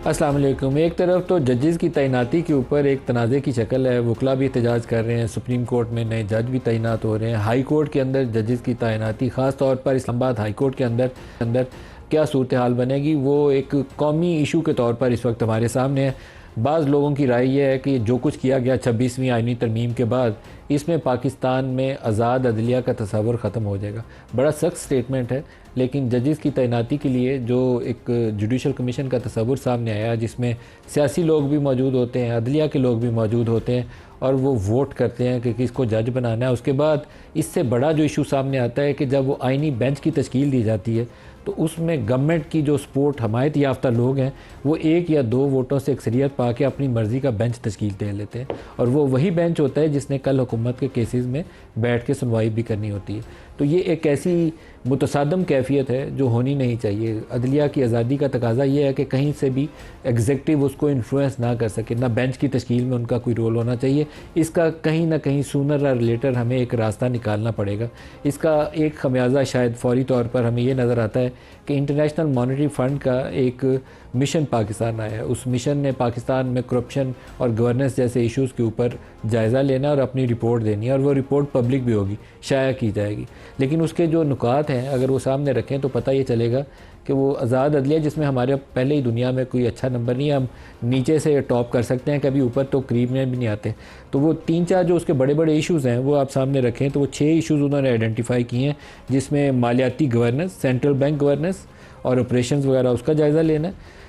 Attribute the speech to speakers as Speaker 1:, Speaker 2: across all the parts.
Speaker 1: अस्सलाम वालेकुम। एक तरफ तो जजेस की तैनाती के ऊपर एक तनाज़े की शक्ल है, वकला भी एहतजाज कर रहे हैं, सुप्रीम कोर्ट में नए जज भी तैनात हो रहे हैं, हाई कोर्ट के अंदर जजेस की तैनाती ख़ास तौर पर इस्लामाबाद हाई कोर्ट के अंदर अंदर क्या सूरत हाल बनेगी वो एक कौमी इशू के तौर पर इस वक्त हमारे सामने है। बाज़ लोगों की राय यह है कि जो कुछ किया गया 26वीं आइनी तरमीम के बाद इसमें पाकिस्तान में आज़ाद अदलिया का तस्वर ख़त्म हो जाएगा। बड़ा सख्त स्टेटमेंट है, लेकिन जजेस की तैनाती के लिए जो एक जुडिशल कमीशन का तस्वर सामने आया जिसमें सियासी लोग भी मौजूद होते हैं, अदलिया के लोग भी मौजूद होते हैं और वो वोट करते हैं कि किसको जज बनाना है। उसके बाद इससे बड़ा जो इशू सामने आता है कि जब वो आइनी बेंच की तश्कील दी जाती है तो उसमें गवर्नमेंट की जो सपोर्ट हमायत याफ्ता लोग हैं वो एक या दो वोटों से अक्सरियत पा के अपनी मर्ज़ी का बेंच तश्कील दे लेते हैं और वो वही बेंच होता है जिसने कल हुकूमत के केसेस में बैठ के सुनवाई भी करनी होती है। तो ये एक ऐसी मुतसादम कैफियत है जो होनी नहीं चाहिए। अदलिया की आज़ादी का तकाजा ये है कि कहीं से भी एग्जेक्टिव उसको इन्फ्लुएंस ना कर सके, ना बेंच की तश्कील में उनका कोई रोल होना चाहिए। इसका कहीं ना कहीं सूनर और लेटर हमें एक रास्ता निकालना पड़ेगा। इसका एक खमियाजा शायद फौरी तौर पर हमें ये नज़र आता है कि इंटरनेशनल मॉनेटरी फ़ंड का एक मिशन पाकिस्तान आया है। उस मिशन ने पाकिस्तान में करप्शन और गवर्नेंस जैसे इश्यूज़ के ऊपर जायज़ा लेना और अपनी रिपोर्ट देनी है और वो रिपोर्ट पब्लिक भी होगी, शाया की जाएगी। लेकिन उसके जो नुकात हैं अगर वो सामने रखें तो पता ये चलेगा कि वो आज़ाद अदलिया जिसमें हमारे पहले ही दुनिया में कोई अच्छा नंबर नहीं है, हम नीचे से टॉप कर सकते हैं, कभी ऊपर तो करीब में भी नहीं आते। तो वो 3-4 जो उसके बड़े बड़े इश्यूज़ हैं वो आप सामने रखें तो वो 6 इश्यूज़ उन्होंने आइडेंटिफाई किए हैं, जिसमें मालियाती गवर्नेंस, सेंट्रल बैंक गवर्नेंस और ऑपरेशंस वगैरह उसका जायज़ा लेना है।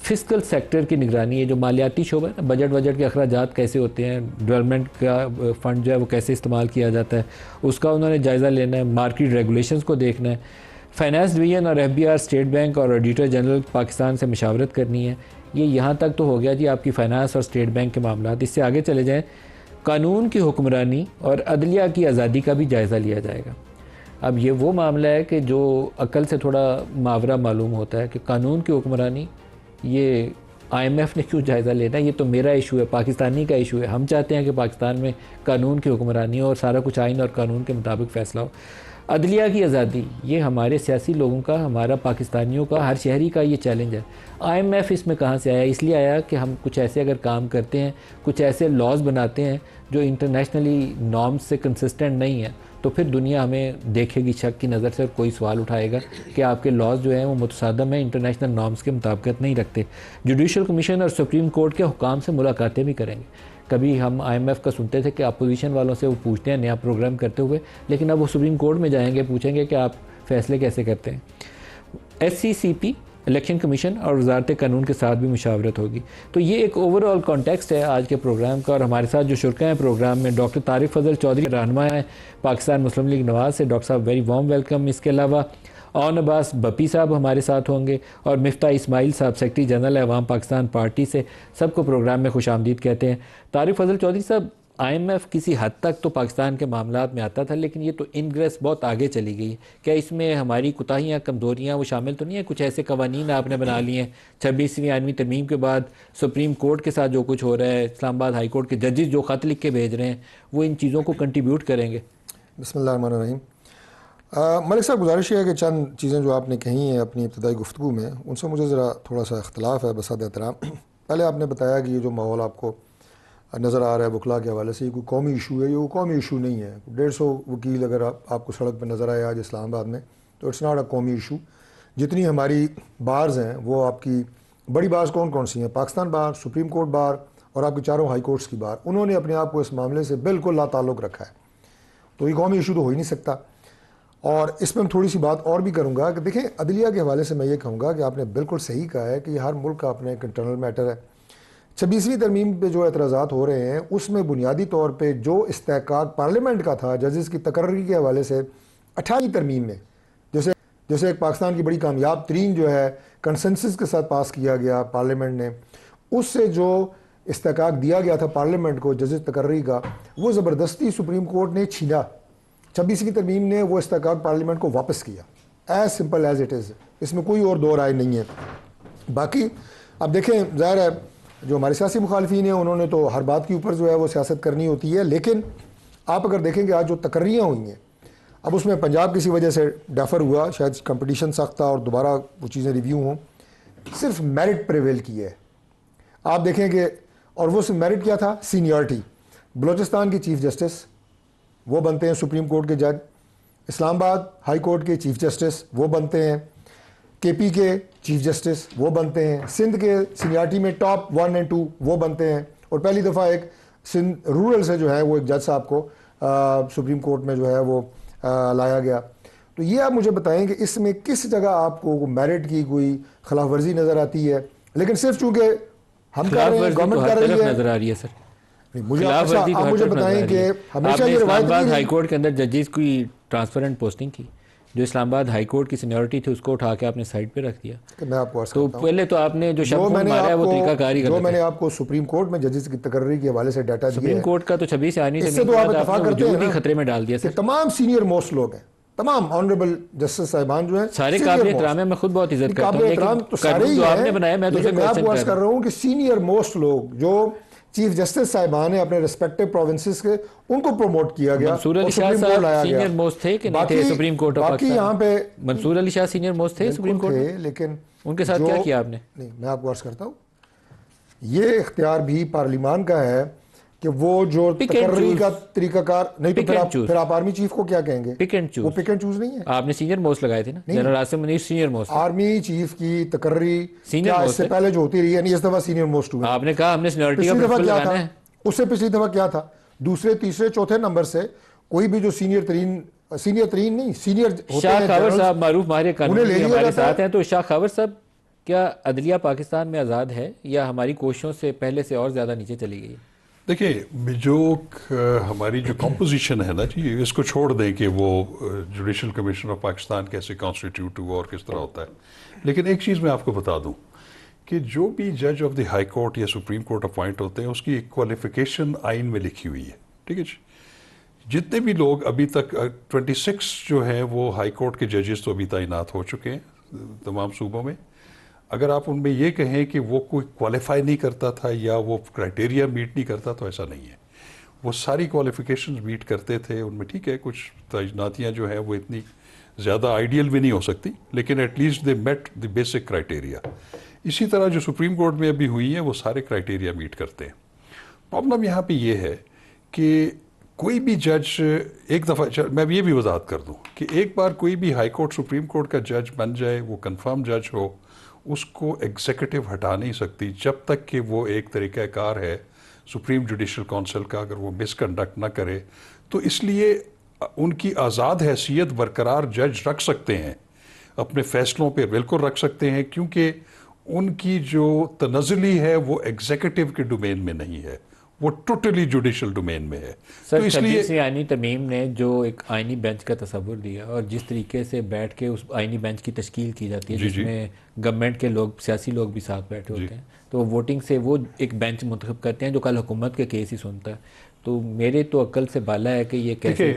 Speaker 1: फिस्कल सेक्टर की निगरानी है, जो मालियाती शोबा है ना, बजट के अखराजात कैसे होते हैं, डेवलपमेंट का फ़ंड जो है वो कैसे इस्तेमाल किया जाता है उसका उन्होंने जायज़ा लेना है। मार्केट रेगुलेशंस को देखना है। फाइनेंस डिवीज़न और एफबीआर, स्टेट बैंक और ऑडिटर जनरल पाकिस्तान से मशावरत करनी है। ये यहाँ तक तो हो गया जी आपकी फ़ाइनेंस और स्टेट बैंक के मामला। इससे आगे चले जाएँ, कानून की हुक्मरानी और अदलिया की आज़ादी का भी जायज़ा लिया जाएगा। अब ये वो मामला है कि जो अकल से थोड़ा मावरा मालूम होता है कि कानून की हुक्मरानी ये आईएमएफ ने क्यों जायज़ा लेना है, ये तो मेरा इशू है, पाकिस्तानी का इशू है। हम चाहते हैं कि पाकिस्तान में कानून की हुक्मरानी हो और सारा कुछ आइन और कानून के मुताबिक फ़ैसला हो। अदलिया की आज़ादी ये हमारे सियासी लोगों का, हमारा पाकिस्तानियों का, हर शहरी का ये चैलेंज है। आईएमएफ इसमें कहाँ से आया? इसलिए आया कि हम कुछ ऐसे अगर काम करते हैं, कुछ ऐसे लॉज बनाते हैं जो इंटरनेशनली नॉर्म्स से कंसिस्टेंट नहीं है, तो फिर दुनिया हमें देखेगी शक की नज़र से और कोई सवाल उठाएगा कि आपके लॉज जो हैं वो मुतसादम हैं, इंटरनेशनल नॉर्म्स के मुताबिक नहीं रखते। जुडिशल कमीशन और सुप्रीम कोर्ट के हुकाम से मुलाकातें भी करेंगे। कभी हम आईएमएफ का सुनते थे कि अपोजिशन वालों से वो पूछते हैं नया प्रोग्राम करते हुए, लेकिन अब वो सुप्रीम कोर्ट में जाएंगे, पूछेंगे कि आप फैसले कैसे करते हैं। SCCP, इलेक्शन कमीशन और वजारत कानून के साथ भी मुशावरत होगी। तो ये एक ओवरऑल कॉन्टेक्स्ट है आज के प्रोग्राम का। और हमारे साथ जो शुरका हैं प्रोग्राम में डॉक्टर तारिक फजल चौधरी रहनुमा हैं पाकिस्तान मुस्लिम लीग नवाज से, डॉक्टर साहब वेरी वार्म वेलकम। इसके अलावा ऑन अब्बास बपी साहब हमारे साथ होंगे और मिफ्ता इस्माइल साहब सेक्रेटरी जनरल है अवाम पाकिस्तान पार्टी से। सबको प्रोग्राम में खुश आमदीद कहते हैं। तारिक फजल चौधरी साहब, IMF किसी हद तक तो पाकिस्तान के मामलात में आता था, लेकिन ये तो इनग्रेस बहुत आगे चली गई। क्या इसमें हमारी कोताहियाँ, कमज़ोरियाँ वो शामिल तो नहीं है? कुछ ऐसे कवानीन आपने बना लिए हैं 26वीं आइनी तरमीम के बाद, सुप्रीम कोर्ट के साथ जो कुछ हो रहा है, इस्लामाबाद हाई कोर्ट के जजेस जो ख़त लिख के भेज रहे हैं, वो इन चीज़ों को कंट्रीब्यूट करेंगे?
Speaker 2: बिस्मिल्लाहिर्रहमानिर्रहीम। मलिक साहब, गुजारिश है कि चंद चीज़ें जो आपने कही हैं अपनी इब्तदाई गुफ्तगू में, उनसे मुझे ज़रा थोड़ा सा इख्तलाफ है बसद एहतराम। पहले आपने बताया कि ये जो माहौल आपको नज़र आ रहा है वकला के हवाले से, ये कोई कौमी इशू है। ये वो कौमी इशू नहीं है। 150 वकील अगर आपको सड़क पर नज़र आए आज इस्लामाबाद में, तो इट्स नॉट अ कौमी इशू। जितनी हमारी बार्स हैं वो आपकी बड़ी बार्स कौन कौन सी हैं? पाकिस्तान बार, सुप्रीम कोर्ट बार और आपकी चारों हाई कोर्ट्स की बार, उन्होंने अपने आप को इस मामले से बिल्कुल लाताल्लुक़ रखा है। तो ये कौमी इशू तो हो ही नहीं सकता। और इसमें मैं थोड़ी सी बात और भी करूँगा कि देखें, अदलिया के हवाले से मैं ये कहूँगा कि आपने बिल्कुल सही कहा है कि हर मुल्क का अपना एक इंटरनल मैटर है। 26वीं तरमीम पे जो एतराज़ात हो रहे हैं उसमें बुनियादी तौर पे जो इस्तेहकाक पार्लियामेंट का था जजेस की तकर्री के हवाले से 18वीं तरमीम में, जैसे एक पाकिस्तान की बड़ी कामयाब तरीन जो है कंसेंसस के साथ पास किया गया पार्लियामेंट ने, उससे जो इस्तेहकाक दिया गया था पार्लियामेंट को जजेस तकर्री का, वो ज़बरदस्ती सुप्रीम कोर्ट ने छीना। 26वीं तरमीम ने वो इस्तेहकाक पार्लियामेंट को वापस किया। As simple as it is, इसमें कोई और दो राय नहीं है। बाकी अब देखें, ज़ाहिर है जो हमारे सियासी मुखालफीन हैं उन्होंने तो हर बात के ऊपर जो है वो सियासत करनी होती है, लेकिन आप अगर देखेंगे आज जो तकर्रियाँ हुई हैं, अब उसमें पंजाब किसी वजह से डेफर हुआ, शायद कंपटीशन सख्त था और दोबारा वो चीज़ें रिव्यू हों। सिर्फ मेरिट प्रिवेल की है। आप देखें कि और वो सिर्फ मेरिट क्या था, सीनियरिटी। बलूचिस्तान के चीफ जस्टिस वो बनते हैं सुप्रीम कोर्ट के जज, इस्लामाबाद हाई कोर्ट के चीफ जस्टिस वो बनते हैं, केपी के चीफ जस्टिस वो बनते हैं, सिंध के सीनियरिटी में टॉप 1 और 2 वो बनते हैं, और पहली दफ़ा एक सिंध रूरल से जो है वो एक जज साहब को सुप्रीम कोर्ट में जो है वो लाया गया। तो ये आप मुझे बताएं कि इसमें किस जगह आपको मेरिट की कोई खिलाफ वर्जी नज़र आती है? लेकिन सिर्फ चूंकि हम कर रहे हैं, गवर्नमेंट कर रही है,
Speaker 1: नजर आ रही है सर।
Speaker 2: मुझे आप मुझे बताएं कि हमेशा ये रवायत
Speaker 1: इस्लामाबाद हाई कोर्ट के अंदर जजेस की ट्रांसपेरेंट पोस्टिंग की, जो इस्लामाबाद हाई कोर्ट की सीनियरिटी थी उसको उठा के आपने साइड पे रख दिया।
Speaker 2: मैं आपको
Speaker 1: तो पहले तो आपने जो शब्द मारा है वो तरीकाकारी
Speaker 2: जो मैंने आपको सुप्रीम कोर्ट में जजेस की तकर्री के हवाले से डाटा दिया,
Speaker 1: सुप्रीम कोर्ट का तो 26 आनी
Speaker 2: इससे तो आप इत्तेफाक करते हैं ना,
Speaker 1: खतरे में डाल दिया सर।
Speaker 2: तमाम सीनियर मोस्ट लोग हैं, तमाम ऑनरेबल जस्टिस साहिबान जो हैं
Speaker 1: सारे काबिल एहतराम है, मैं खुद बहुत इज्जत करता हूं,
Speaker 2: लेकिन तो सारे ही
Speaker 1: आपने बनाया, मैं
Speaker 2: आपको अर्ज कर रहा हूं कि सीनियर मोस्ट लोग जो चीफ जस्टिस साहिबान है अपने रिस्पेक्टिव प्रोविंसेस के, उनको प्रमोट किया गया।
Speaker 1: मंसूर अली शाह साहब सीनियर मोस्ट थे कि नहीं थे सुप्रीम कोर्ट ऑफ
Speaker 2: पाकिस्तान? यहाँ पे
Speaker 1: मंसूर अली शाह सीनियर मोस्ट थे सुप्रीम कोर्ट में,
Speaker 2: लेकिन
Speaker 1: उनके साथ क्या किया आपने?
Speaker 2: नहीं, मैं आपको अर्ज करता हूँ, ये इख्तियार भी पार्लिमान का है कि वो जो तकर्री का तरीकाकार नहीं, तो फिर आप आर्मी चीफ को क्या कहेंगे?
Speaker 1: Pick and choose.
Speaker 2: वो पिक एंड चूज नहीं है।
Speaker 1: आपने सीनियर मोस्ट लगाए थे ना, general Asim Munir senior most.
Speaker 2: Army chief की तकर्री
Speaker 1: सीनियर
Speaker 2: इससे पहले जो होती रही है, नहीं इस दफा सीनियर मोस्ट हुआ।
Speaker 1: आपने कहा हमने सीनियरिटी का प्रिंसिपल लगाना है।
Speaker 2: उससे पिछली दफा क्या था, दूसरे तीसरे चौथे नंबर से कोई भी जो सीनियर तरीन नहीं, सीनियर
Speaker 1: शाह खबर साहब मारूफ माहिर कानून हमारे साथ हैं। तो शाह खबर साहब, क्या अदलिया पाकिस्तान में आज़ाद है या हमारी कोशिशों से पहले से और ज़्यादा नीचे चली गई?
Speaker 3: देखिए, जो हमारी जो कॉम्पोजिशन है ना जी, इसको छोड़ दें कि वो जुडिशल कमीशन ऑफ पाकिस्तान कैसे कॉन्स्टिट्यूट हुआ और किस तरह होता है, लेकिन एक चीज़ मैं आपको बता दूं कि जो भी जज ऑफ द हाई कोर्ट या सुप्रीम कोर्ट अपॉइंट होते हैं उसकी एक क्वालिफिकेशन आइन में लिखी हुई है, ठीक है जी। जितने भी लोग अभी तक 26 जो हैं वो हाई कोर्ट के जजेस तो अभी तैनात हो चुके हैं तमाम सूबों में। अगर आप उनमें ये कहें कि वो कोई क्वालिफाई नहीं करता था या वो क्राइटेरिया मीट नहीं करता, तो ऐसा नहीं है। वो सारी क्वालिफिकेशंस मीट करते थे। उनमें ठीक है कुछ तैनातियाँ जो हैं वो इतनी ज़्यादा आइडियल भी नहीं हो सकती, लेकिन at least they met the basic criteria. इसी तरह जो सुप्रीम कोर्ट में अभी हुई है वो सारे क्राइटेरिया मीट करते हैं। प्रॉब्लम यहाँ पे ये है कि कोई भी जज एक दफ़ा, मैं ये भी वजाहत कर दूँ कि एक बार कोई भी हाई कोर्ट सुप्रीम कोर्ट का जज बन जाए, वो कंफर्म जज हो, उसको एग्जीक्यूटिव हटा नहीं सकती जब तक कि वो एक तरीक़ाकार है सुप्रीम जुडिशल काउंसिल का, अगर वो मिसकंडक्ट ना करे। तो इसलिए उनकी आज़ाद हैसियत बरकरार जज रख सकते हैं, अपने फ़ैसलों पे बिल्कुल रख सकते हैं, क्योंकि उनकी जो तनज़ली है वो एग्जीक्यूटिव के डोमेन में नहीं है, वो टोटली जुडिशल डोमेन में है।
Speaker 1: सर, तो इसलिए आईनी तरमीम ने जो एक आईनी बेंच का तस्वुर दिया और जिस तरीके से बैठ के उस आईनी बेंच की तश्कील की जाती है जिसमें गवर्नमेंट के लोग, सियासी लोग भी साथ बैठे होते हैं, तो वोटिंग से वो एक बेंच मुंतखब करते हैं जो कल हुकूमत के केस ही सुनता है। तो मेरे तो अक्ल से बाला है कि ये कैसे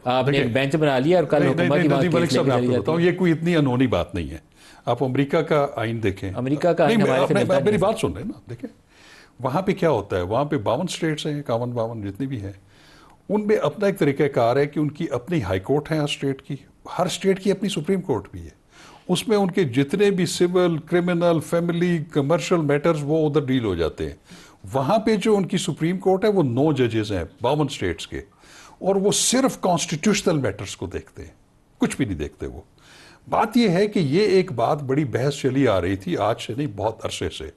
Speaker 1: आपने एक बेंच बना लिया और कल हुकूमत
Speaker 3: की, ये कोई इतनी अनहोनी बात नहीं है। आप अमेरिका का आइन देखें,
Speaker 1: अमेरिका का आइन हमारे से मिलता है।
Speaker 3: मेरी बात सुन रहे हैं ना, देखें वहाँ पे क्या होता है, वहाँ पे 52 स्टेट्स हैं, 51 जितनी भी हैं, उनमें अपना एक तरीक़ाकार है कि उनकी अपनी हाई कोर्ट है हर स्टेट की अपनी सुप्रीम कोर्ट भी है। उसमें उनके जितने भी civil, criminal, family, commercial matters वो उधर डील हो जाते हैं। वहाँ पे जो उनकी सुप्रीम कोर्ट है वो 9 जजेस हैं 52 स्टेट्स के, और वो सिर्फ कॉन्स्टिट्यूशनल मैटर्स को देखते हैं, कुछ भी नहीं देखते वो। बात यह है कि ये एक बात बड़ी बहस चली आ रही थी आज से नहीं, बहुत अरसे से।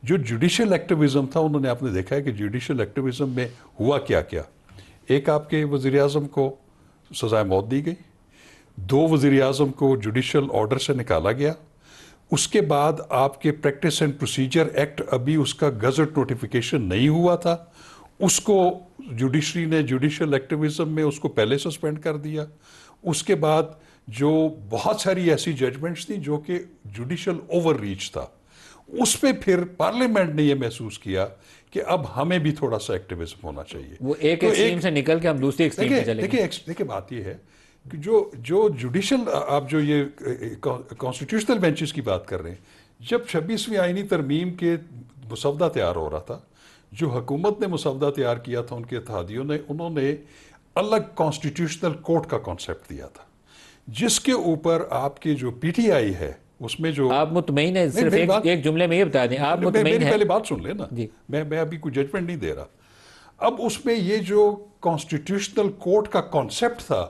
Speaker 3: जो जुडिशल एक्टिविज़म था, उन्होंने आपने देखा है कि जुडिशल एक्टिविज़म में हुआ क्या क्या। एक आपके वज़ीर आज़म को सज़ाए मौत दी गई, 2 वज़ीर आज़म को जुडिशल ऑर्डर से निकाला गया। उसके बाद आपके प्रैक्टिस एंड प्रोसीजर एक्ट, अभी उसका गज़ट नोटिफिकेशन नहीं हुआ था, उसको जुडिशरी ने जुडिशल एक्टिविज़म में उसको पहले सस्पेंड कर दिया। उसके बाद जो बहुत सारी ऐसी जजमेंट्स थी जो कि जुडिशल ओवर रीच था, उस पे फिर पार्लियामेंट ने यह महसूस किया कि अब हमें भी थोड़ा सा एक्टिविज्म होना चाहिए।
Speaker 1: वो एक एक्सट्रीम से निकल के हम दूसरी एक्सट्रीम पे चले गए।
Speaker 3: देखिए बात यह है कि जो जुडिशल, आप जो ये कॉन्स्टिट्यूशनल बेंचेस की बात कर रहे हैं, जब 26वीं आईनी तरमीम के मुसवदा तैयार हो रहा था, जो हुकूमत ने मुसवदा तैयार किया था उनके इत्तेहादियों ने, उन्होंने अलग कॉन्स्टिट्यूशनल कोर्ट का कॉन्सेप्ट दिया था, जिसके ऊपर आपके जो पीटीआई है उसमें जो
Speaker 1: आप मुतमईन है? सिर्फ एक जुमले में ये बता दें, आप मुतमईन
Speaker 3: मेरी
Speaker 1: है?
Speaker 3: पहले बात सुन लेना, मैं अभी कोई जजमेंट नहीं दे रहा। अब उसमें ये जो कॉन्स्टिट्यूशनल कोर्ट का कॉन्सेप्ट था,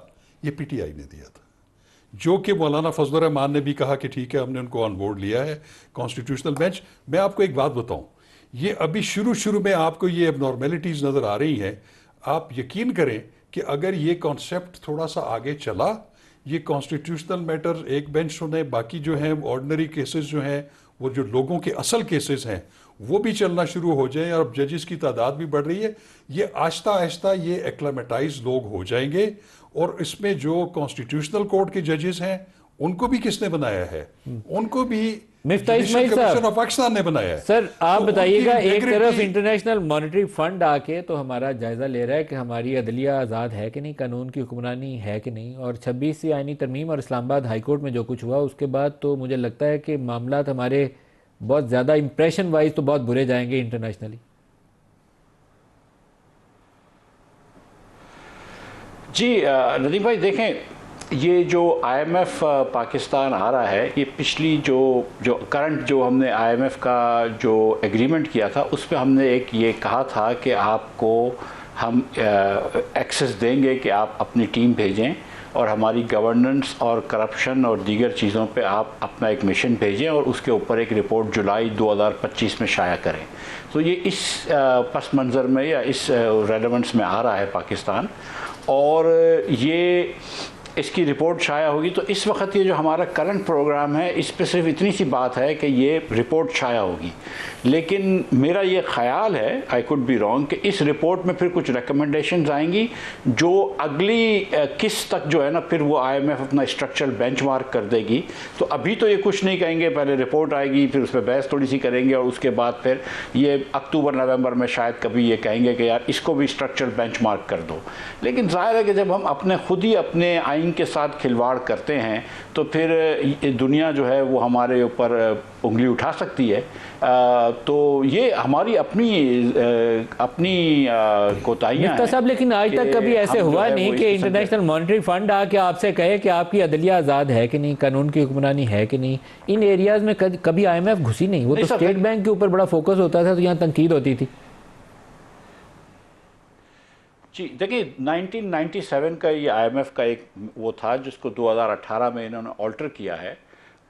Speaker 3: ये पीटीआई ने दिया था, जो कि मौलाना फजलुर रहमान ने भी कहा कि ठीक है हमने उनको ऑन बोर्ड लिया है कॉन्स्टिट्यूशनल बेंच। मैं आपको एक बात बताऊं, ये अभी शुरू में आपको ये एबनॉर्मेलिटीज नजर आ रही हैं। आप यकीन करें कि अगर ये कॉन्सेप्ट थोड़ा सा आगे चला, ये कॉन्स्टिट्यूशनल मैटर एक बेंच सुने, बाकी जो हैं ऑर्डिनरी केसेस जो हैं, वो जो लोगों के असल केसेस हैं, वो भी चलना शुरू हो जाए, और अब जजेस की तादाद भी बढ़ रही है, ये आहिस्ता आहिस्ता ये एक्लामेटाइज लोग हो जाएंगे। और इसमें जो कॉन्स्टिट्यूशनल कोर्ट के जजेस हैं, उनको भी किसने बनाया है? उनको भी
Speaker 1: मिफ्ताह इस्माइल साहब
Speaker 3: पाकिस्तान ने बनाया है।
Speaker 1: सर आप
Speaker 3: तो
Speaker 1: बताइएगा,
Speaker 3: उनकी
Speaker 1: एक तरफ
Speaker 3: integrity-
Speaker 1: इंटरनेशनल मॉनेटरी फंड आके तो हमारा जायजा ले रहा है कि हमारी अदलिया आज़ाद है कि नहीं, कानून की हुक्मरानी है कि नहीं, और 26वीं आईनी तरमीम और इस्लामाबाद हाई कोर्ट में जो कुछ हुआ उसके बाद तो मुझे लगता है कि मामला हमारे बहुत ज़्यादा इंप्रेशन वाइज तो बहुत बुरे जाएंगे इंटरनेशनली।
Speaker 4: जी नदीम भाई देखें, ये जो आईएमएफ पाकिस्तान आ रहा है, ये पिछली जो करंट जो हमने आईएमएफ का जो एग्रीमेंट किया था, उस पर हमने एक ये कहा था कि आपको हम एक्सेस देंगे कि आप अपनी टीम भेजें और हमारी गवर्नेंस और करप्शन और दीगर चीज़ों पे आप अपना एक मिशन भेजें और उसके ऊपर एक रिपोर्ट जुलाई 2025 में शाया करें। तो ये इस पस मंज़र में या इस रेलेवेंस में आ रहा है पाकिस्तान, और ये इसकी रिपोर्ट शाया होगी। तो इस वक्त ये जो हमारा करंट प्रोग्राम है, इस पे सिर्फ इतनी सी बात है कि ये रिपोर्ट शाया होगी, लेकिन मेरा ये ख्याल है, आई कुड बी रॉन्ग, कि इस रिपोर्ट में फिर कुछ रिकमेंडेशंस आएंगी जो अगली किस्त तक जो है ना, फिर वो आईएमएफ अपना स्ट्रक्चरल बेंचमार्क कर देगी। तो अभी तो ये कुछ नहीं कहेंगे, पहले रिपोर्ट आएगी, फिर उस पर बहस थोड़ी सी करेंगे, और उसके बाद फिर ये अक्टूबर नवंबर में शायद कभी ये कहेंगे कि यार इसको भी स्ट्रक्चरल बेंचमार्क कर दो। लेकिन जाहिर है कि जब हम अपने खुद ही अपने आइन के साथ खिलवाड़ करते हैं तो फिर दुनिया जो है वो हमारे ऊपर उंगली उठा सकती है। तो ये हमारी अपनी कोताहियां हैं
Speaker 1: साहब, लेकिन आज तक कभी ऐसे हुआ नहीं कि इंटरनेशनल मॉनेटरी फंड आके आपसे कहे कि आपकी अदलिया आज़ाद है कि नहीं, कानून की हुक्मरानी है कि नहीं। इन एरियाज में कभी आईएमएफ घुसी नहीं, वो तो स्टेट बैंक के ऊपर बड़ा फोकस होता था, तो यहाँ तनकीद होती थी।
Speaker 4: जी देखिए, 1997 का ये आईएमएफ का एक वो था जिसको 2018 में इन्होंने ऑल्टर किया है,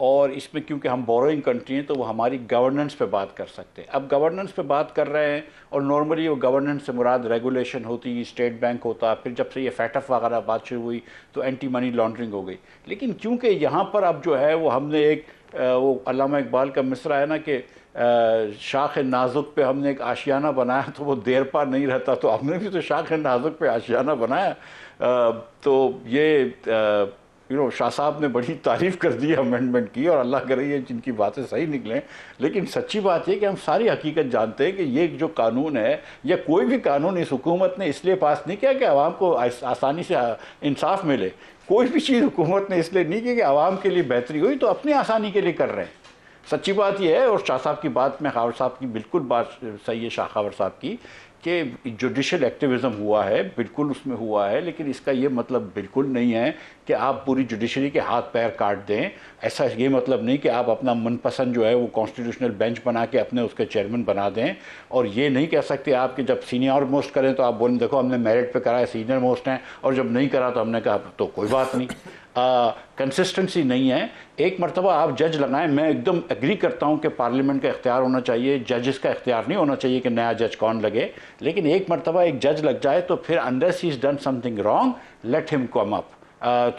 Speaker 4: और इसमें क्योंकि हम बोरोइंग कंट्री हैं तो वो हमारी गवर्नेंस पे बात कर सकते हैं। अब गवर्नेंस पे बात कर रहे हैं, और नॉर्मली वो गवर्नेंस से मुराद रेगुलेशन होती, स्टेट बैंक होता, फिर जब से ये फैटफ वगैरह बात शुरू हुई तो एंटी मनी लॉन्ड्रिंग हो गई। लेकिन क्योंकि यहाँ पर अब जो है वो हमने एक वो अल्लामा इकबाल का मिसरा है ना कि शाख नाजुक पे हमने एक आशियाना बनाया तो वो देर पार नहीं रहता, तो हमने भी तो शाख नाजुक पे आशियाना बनाया। तो ये शाह साहब ने बड़ी तारीफ़ कर दी अमेंडमेंट की, और अल्लाह करे ये जिनकी बातें सही निकलें। लेकिन सच्ची बात है कि हम सारी हकीकत जानते हैं कि ये जो कानून है या कोई भी कानून इस हुकूमत ने इसलिए पास नहीं किया कि आवाम को आसानी से इंसाफ मिले। कोई भी चीज़ हुकूमत ने इसलिए नहीं की कि आवाम के लिए बेहतरी हुई, तो अपनी आसानी के लिए कर रहे हैं। सच्ची बात यह है, और शाह साहब की बात में, खावर साहब की बिल्कुल बात सही है, शाह खावर साहब की, कि जुडिशल एक्टिविज़म हुआ है, बिल्कुल उसमें हुआ है, लेकिन इसका ये मतलब बिल्कुल नहीं है कि आप पूरी जुडिशरी के हाथ पैर काट दें। ऐसा ये मतलब नहीं कि आप अपना मनपसंद जो है वो कॉन्स्टिट्यूशनल बेंच बना के अपने उसके चेयरमैन बना दें। और ये नहीं कह सकते आप कि जब सीनियर मोस्ट करें तो आप बोलें देखो हमने मेरिट पे करा है, सीनियर मोस्ट हैं, और जब नहीं करा तो हमने कहा तो कोई बात नहीं। कंसिस्टेंसी नहीं है। एक मरतबा आप जज लगाएं, मैं एकदम एग्री करता हूं कि पार्लियामेंट का इख्तियार होना चाहिए, जजेस का इख्तियार नहीं होना चाहिए कि नया जज कौन लगे, लेकिन एक मरतबा एक जज लग जाए तो फिर unless he is done something wrong, let him come up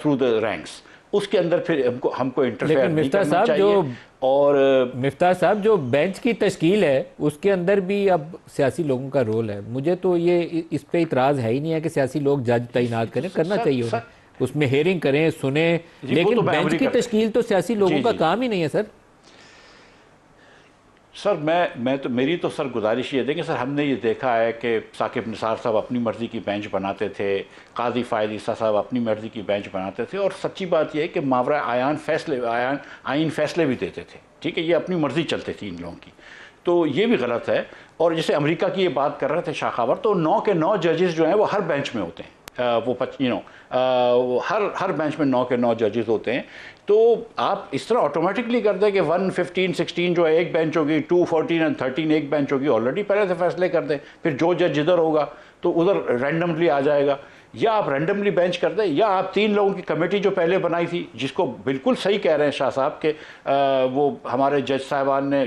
Speaker 4: through the ranks. उसके अंदर फिर हमको इंटरफेयर नहीं करना चाहिए। और
Speaker 1: मिफ्ताह साहब, जो बेंच की तश्कील है उसके अंदर भी अब सियासी लोगों का रोल है। मुझे तो ये इस पे इतराज़ है ही नहीं है कि सियासी लोग जज तैनात करें, करना चाहिए, उसमें हेयरिंग करें, सुने, लेकिन बेंच की तश्कील तो सियासी लोगों का काम ही नहीं है।
Speaker 4: सर मैं तो मेरी तो सर गुजारिश ये देखें सर, हमने ये देखा है कि साकिब निसार साहब अपनी मर्ज़ी की बेंच बनाते थे, काजी फ़ायद ईसा साहब अपनी मर्ज़ी की बेंच बनाते थे, और सच्ची बात यह है कि मावरा आइन फैसले भी देते थे। ठीक है, ये अपनी मर्ज़ी चलती थी इन लोगों की, तो ये भी गलत है। और जैसे अमेरिका की ये बात कर रहे थे शाह खावर, तो 9 के 9 जजेस जो हैं वो हर बेंच में होते हैं, हर बेंच में 9 के 9 जजेस होते हैं। तो आप इस तरह ऑटोमेटिकली कर दें कि 1, 15, 16 जो है एक बेंच होगी, 2, 14 और 13 एक बेंच होगी, ऑलरेडी पहले से फैसले कर दें, फिर जो जज जिधर होगा तो उधर रैंडमली आ जाएगा। या आप रैंडमली बेंच कर दें, या आप 3 लोगों की कमेटी जो पहले बनाई थी, जिसको बिल्कुल सही कह रहे हैं शाह साहब के वो हमारे जज साहिबान ने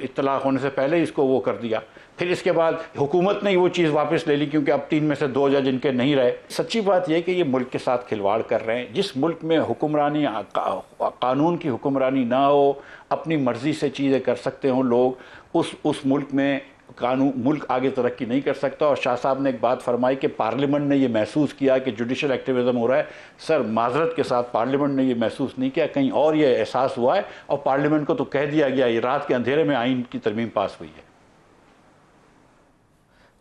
Speaker 4: इत्तलाक होने से पहले इसको वो कर दिया, फिर इसके बाद हुकूमत ने वो चीज़ वापस ले ली क्योंकि अब 3 में से 2 जज इनके नहीं रहे। सच्ची बात यह है कि ये मुल्क के साथ खिलवाड़ कर रहे हैं। जिस मुल्क में हुक्मरानी कानून की हुक्मरानी ना हो, अपनी मर्ज़ी से चीज़ें कर सकते हों लोग, उस मुल्क में मुल्क आगे तरक्की नहीं कर सकता। और शाह साहब ने एक बात फरमाई कि पार्लियामेंट ने ये महसूस किया कि जुडिशल एक्टिविज़म हो रहा है। सर माजरत के साथ पार्लियामेंट ने ये महसूस नहीं किया, कहीं और ये एहसास हुआ है, और पार्लियामेंट को तो कह दिया गया ये रात के अंधेरे में आइन की तरमीम पास हुई है।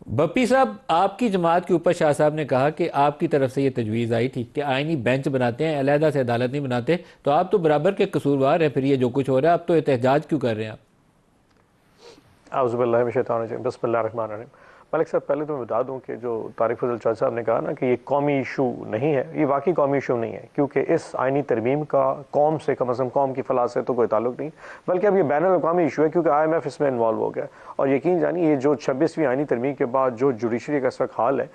Speaker 1: बप्पी साहब, आपकी जमात के ऊपर शाह साहब ने कहा कि आपकी तरफ से ये तजवीज़ आई थी कि आइनी बेंच बनाते हैं, अलहदा से अदालत नहीं बनाते, तो आप तो बराबर के कसूरवार हैं। फिर ये जो कुछ हो रहा है, आप तो एहतजाज क्यों कर रहे हैं? आप
Speaker 5: बिस्मिल्लाहिर्रहमानिर्रहीम। मलिक साहब, पहले तो मैं बता दूं कि जो तारिक फजल चौधरी साहब ने कहा ना कि ये कौमी इशू नहीं है, ये वाकई कौमी इशू नहीं है, क्योंकि इस आइनी तरमीम का कौम से कम अज़ कम कौम की फलाह से तो कोई ताल्लुक नहीं, बल्कि अब ये बैनुल-अक़वामी इशू है, क्योंकि IMF इसमें इन्वॉल्व हो गया। और यकीन जानिए, ये जो 26वीं आइनी तरमीम के बाद जो जुडिशरी का इस वक्त हाल है,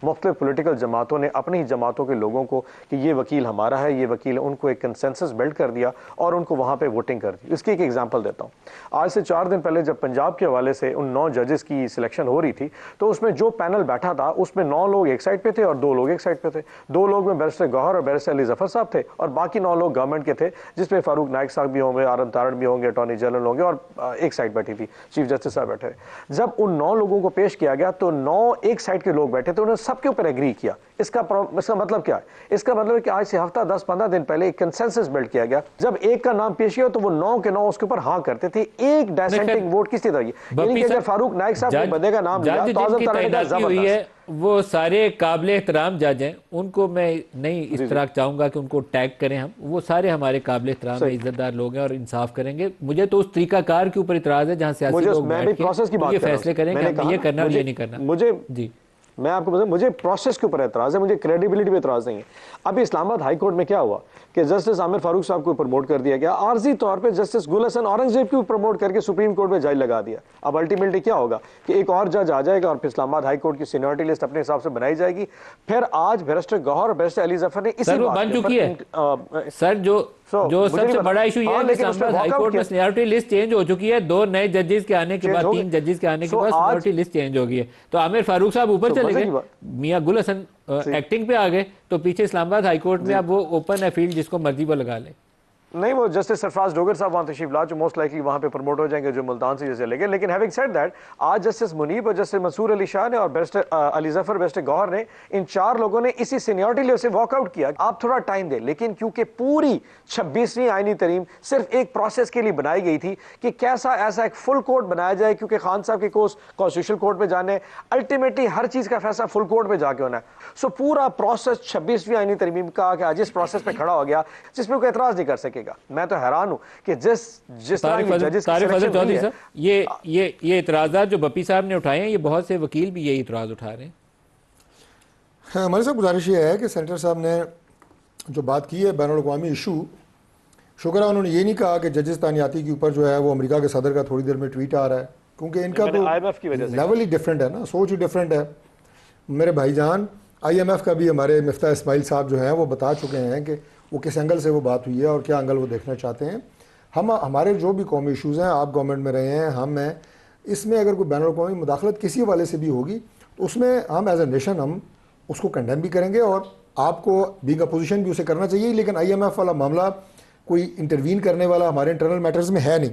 Speaker 5: मुख्तलिफ पोलिटिकल जमातों ने अपनी ही जमातों के लोगों को कि ये वकील हमारा है, ये वकील है, उनको एक कंसेंसस बिल्ड कर दिया और उनको वहाँ पे वोटिंग कर दी। इसकी एक एग्जांपल देता हूँ। आज से 4 दिन पहले जब पंजाब के हवाले से उन 9 जजेस की सिलेक्शन हो रही थी, तो उसमें जो पैनल बैठा था उसमें 9 लोग एक साइड पे थे और 2 लोग एक साइड पे थे। 2 लोग में बैरिस्टर गौहर और बैरिस्टर अली जफर साहब थे, और बाकी 9 लोग गवर्नमेंट के थे, जिसमें फारूक नाइक साहब भी होंगे, आरम तारड़ भी होंगे, अटॉर्नी जनरल होंगे, और एक साइड बैठी थी चीफ जस्टिस साहब बैठे। जब उन 9 लोगों को पेश किया गया तो 9 एक साइड के लोग बैठे थे, उन्होंने सबके ऊपर एग्री किया। इसका मतलब क्या है? इसका मतलब है कि आज से हफ्ता 10-15 दिन पहले एक कंसेंसस बिल्ड किया गया। जब एक का नाम पेश किया तो वो 9 के 9 उसके ऊपर हाँ करते थे। एक डिसेंटिंग वोट किसकी तरह, यानी कि अगर फारूक नाइक साहब के बंदे का नाम लिया तो आज़म तारड़ का जबरदस्त,
Speaker 1: वो सारे काबिल एहतराम जज हैं, उनको मैं नहीं इस तरह चाहूंगा कि उनको टैग करें हम, वो सारे हमारे काबिल एहतराम है, इज्जतदार लोग हैं और इंसाफ करेंगे। मुझे तो उस तरीकाकार के ऊपर इतराज है जहां सियासी लोग बैठ के ये फैसले करेंगे ये करना और ये नहीं करना।
Speaker 5: मुझे
Speaker 1: जी
Speaker 5: मैं आपको बता, मुझे प्रोसेस के ऊपर एतराज़ है, मुझे क्रेडिबिलिटी पे एतराज़ नहीं है। अभी इस्लामाबाद हाई कोर्ट में क्या हुआ कि जस्टिस आमिर फारूक साहब को प्रमोट कर दिया गया, आर्जी तौर पे जस्टिस गुल हसन औरंगजेब को प्रमोट करके सुप्रीम कोर्ट में जज लगा दिया। अब अल्टीमेटली क्या होगा कि एक और जज आ जाएगा और फिर इस्लामाबाद हाई कोर्ट की सीनियरिटी लिस्ट अपने हिसाब से बनाई जाएगी। फिर आज बैरिस्टर गौहर और बैरिस्टर अली जफर ने इसी बात
Speaker 1: बन चुकी है सर, जो सबसे बड़ा इशू ये है कि इस्लामाबाद हाई कोर्ट में सीनियरिटी लिस्ट चेंज हो चुकी है। 2 नए जजेस के आने के बाद, 3 जजेस के आने के बाद सीनियरिटी लिस्ट चेंज हो गई है। तो आमिर फारूक साहब ऊपर चले गए, मियां गुल हसन एक्टिंग पे आ गए, तो पीछे इस्लामाबाद हाई कोर्ट में अब वो ओपन है फील्ड, जिसको मर्जी वो लगा ले।
Speaker 5: नहीं, वो जस्टिस सरफराज डोगर साहब वहाँ तशरीफ ला, जो मोस्ट लाइकली वहाँ पे प्रमोट हो जाएंगे, जो मुल्तान से जैसे लेंगे। लेकिन हैविंग सेड दैट, आज जस्टिस मुनीब और जस्टिस मंसूर अली शाह ने और बैरिस्टर अली जफर, बैरिस्टर गौहर ने, इन 4 लोगों ने इसी सीनियरिटी लिस्ट से वॉकआउट किया। आप थोड़ा टाइम दें, लेकिन क्योंकि पूरी 26वीं आइनी तरीम सिर्फ एक प्रोसेस के लिए बनाई गई थी कि कैसा ऐसा एक फुल कोर्ट बनाया जाए, क्योंकि खान साहब के कोर्स कॉन्स्टिट्यूशनल कोर्ट में जाने, अल्टीमेटली हर चीज़ का फैसला फुल कोर्ट में जाके होना है। सो पूरा प्रोसेस 26वीं आइनी तरीम का कि आज इस प्रोसेस पे खड़ा हो गया जिसमें कोई एतराज़ नहीं कर सकेगा। मैं तो हैरान हूं कि जिस तरह की जजेस की सिलेक्शन हुई है,
Speaker 1: ये इतराज़ात जो बप्पी साहब ने उठाए हैं, ये बहुत से वकील भी यही इतराज़ उठा रहे हैं।
Speaker 2: हाँ, हमारे साथ गुजारिश ये है कि सेनेटर साहब ने जो बात की है बैनुल-अक़वामी इशू, शुक्र है उन्होंने ये नहीं कहा कि जजेस तानियाती के ऊपर जो है वो अमेरिका के सदर का थोड़ी देर में ट्वीट आ रहा है, क्योंकि इनका तो
Speaker 5: IMF की वजह से
Speaker 2: लेवल ही डिफरेंट है ना, सोच ही डिफरेंट है। मेरे भाईजान IMF का भी हमारे मिफ्ता इस्माइल साहब जो हैं वो बता चुके हैं कि वो किस एंगल से वो बात हुई है और क्या एंगल वो देखना चाहते हैं। हमारे जो भी कौमी इशूज़ हैं, आप गवर्नमेंट में रहे हैं, हम हैं, इसमें अगर कोई बैनुल-अक़वामी मुदाखलत किसी वाले से भी होगी तो उसमें हम एज ए नेशन हम उसको कंडेम भी करेंगे और आपको बीइंग अपोजिशन भी उसे करना चाहिए। लेकिन IMF वाला मामला कोई इंटरवीन करने वाला हमारे इंटरनल मैटर्स में है नहीं।